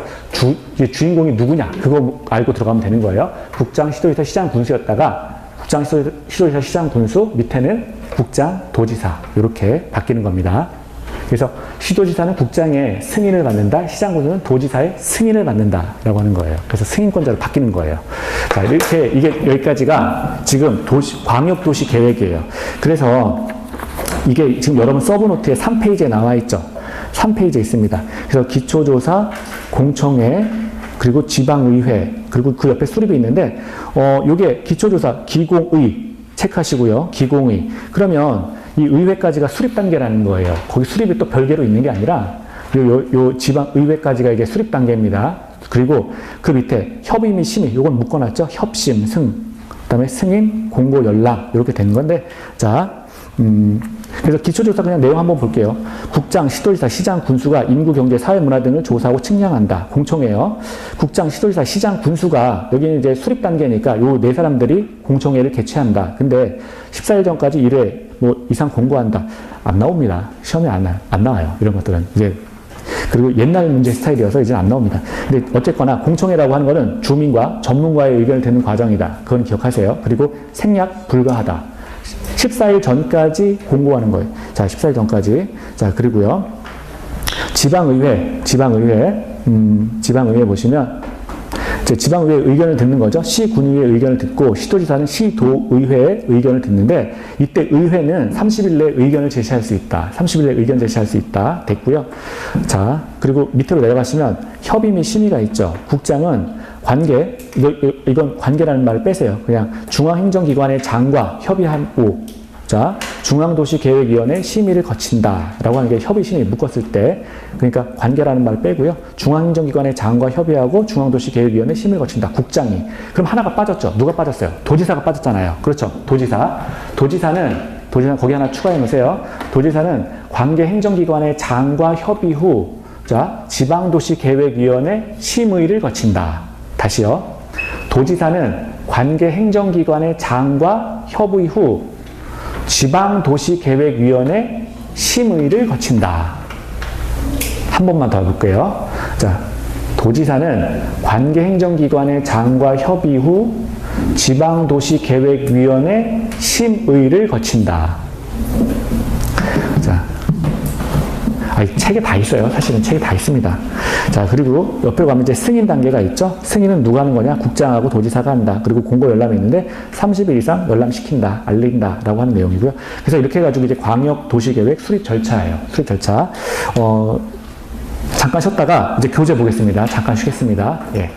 주인공이 누구냐 그거 알고 들어가면 되는 거예요. 국장, 시도지사, 시장, 군수였다가 국장, 시도지사, 시장, 군수 밑에는 국장, 도지사 이렇게 바뀌는 겁니다. 그래서 시도지사는 국장의 승인을 받는다, 시장, 군수는 도지사의 승인을 받는다라고 하는 거예요. 그래서 승인권자로 바뀌는 거예요. 자, 이렇게 이게 여기까지가 지금 광역도시 계획이에요. 그래서 이게 지금 여러분 서브노트에 3페이지에 나와 있죠. 3페이지에 있습니다. 그래서 기초조사, 공청회, 그리고 지방의회, 그리고 그 옆에 수립이 있는데, 요게 기초조사, 기공의, 체크하시고요. 기공의. 그러면 이 의회까지가 수립 단계라는 거예요. 거기 수립이 또 별개로 있는 게 아니라, 요 지방의회까지가 이게 수립 단계입니다. 그리고 그 밑에 협의 및 심의, 요건 묶어놨죠. 협심, 그 다음에 승인, 공고, 연락, 이렇게 되는 건데, 자, 그래서 기초조사 그냥 내용 한번 볼게요. 국장, 시도지사, 시장, 군수가 인구, 경제, 사회, 문화 등을 조사하고 측량한다. 공청회요. 국장, 시도지사, 시장, 군수가 여기는 이제 수립 단계니까 요 네 사람들이 공청회를 개최한다. 근데 14일 전까지 1회 뭐 이상 공고한다. 안 나옵니다. 시험에 안 나와요. 이런 것들은 이제 그리고 옛날 문제 스타일이어서 이제는 안 나옵니다. 근데 어쨌거나 공청회라고 하는 거는 주민과 전문가의 의견을 듣는 과정이다. 그건 기억하세요. 그리고 생략 불가하다. 14일 전까지 공고하는 거예요. 자, 14일 전까지. 자, 그리고요. 지방의회 보시면, 이제 지방의회 의견을 듣는 거죠. 시군의회 의견을 듣고 시도지사는 시도의회의 의견을 듣는데 이때 의회는 30일 내에 의견을 제시할 수 있다. 30일 내에 의견 제시할 수 있다. 됐고요. 자, 그리고 밑으로 내려가시면 협의 및 심의가 있죠. 국장은 관계, 이건 관계라는 말을 빼세요. 그냥 중앙행정기관의 장과 협의하고, 자, 중앙도시계획위원회 심의를 거친다라고 하는 게 협의 심의 묶었을 때, 그러니까 관계라는 말을 빼고요. 중앙행정기관의 장과 협의하고 중앙도시계획위원회 심의를 거친다. 국장이. 그럼 하나가 빠졌죠. 누가 빠졌어요? 도지사가 빠졌잖아요. 그렇죠. 도지사는 거기 하나 추가해 놓으세요. 도지사는 관계행정기관의 장과 협의 후, 자, 지방도시계획위원회 심의를 거친다. 다시요. 도지사는 관계행정기관의 장과 협의 후 지방도시계획위원회 심의를 거친다. 한 번만 더 해볼게요. 자, 도지사는 관계행정기관의 장과 협의 후 지방도시계획위원회 심의를 거친다. 자, 책에 다 있어요. 사실은 책에 다 있습니다. 자, 그리고 옆에 가면 이제 승인 단계가 있죠. 승인은 누가 하는 거냐? 국장하고 도지사가 한다. 그리고 공고 열람이 있는데 30일 이상 열람시킨다, 알린다 라고 하는 내용이고요. 그래서 이렇게 해가지고 이제 광역도시계획 수립 절차예요. 수립 절차. 잠깐 쉬었다가 이제 교재 보겠습니다. 잠깐 쉬겠습니다. 예.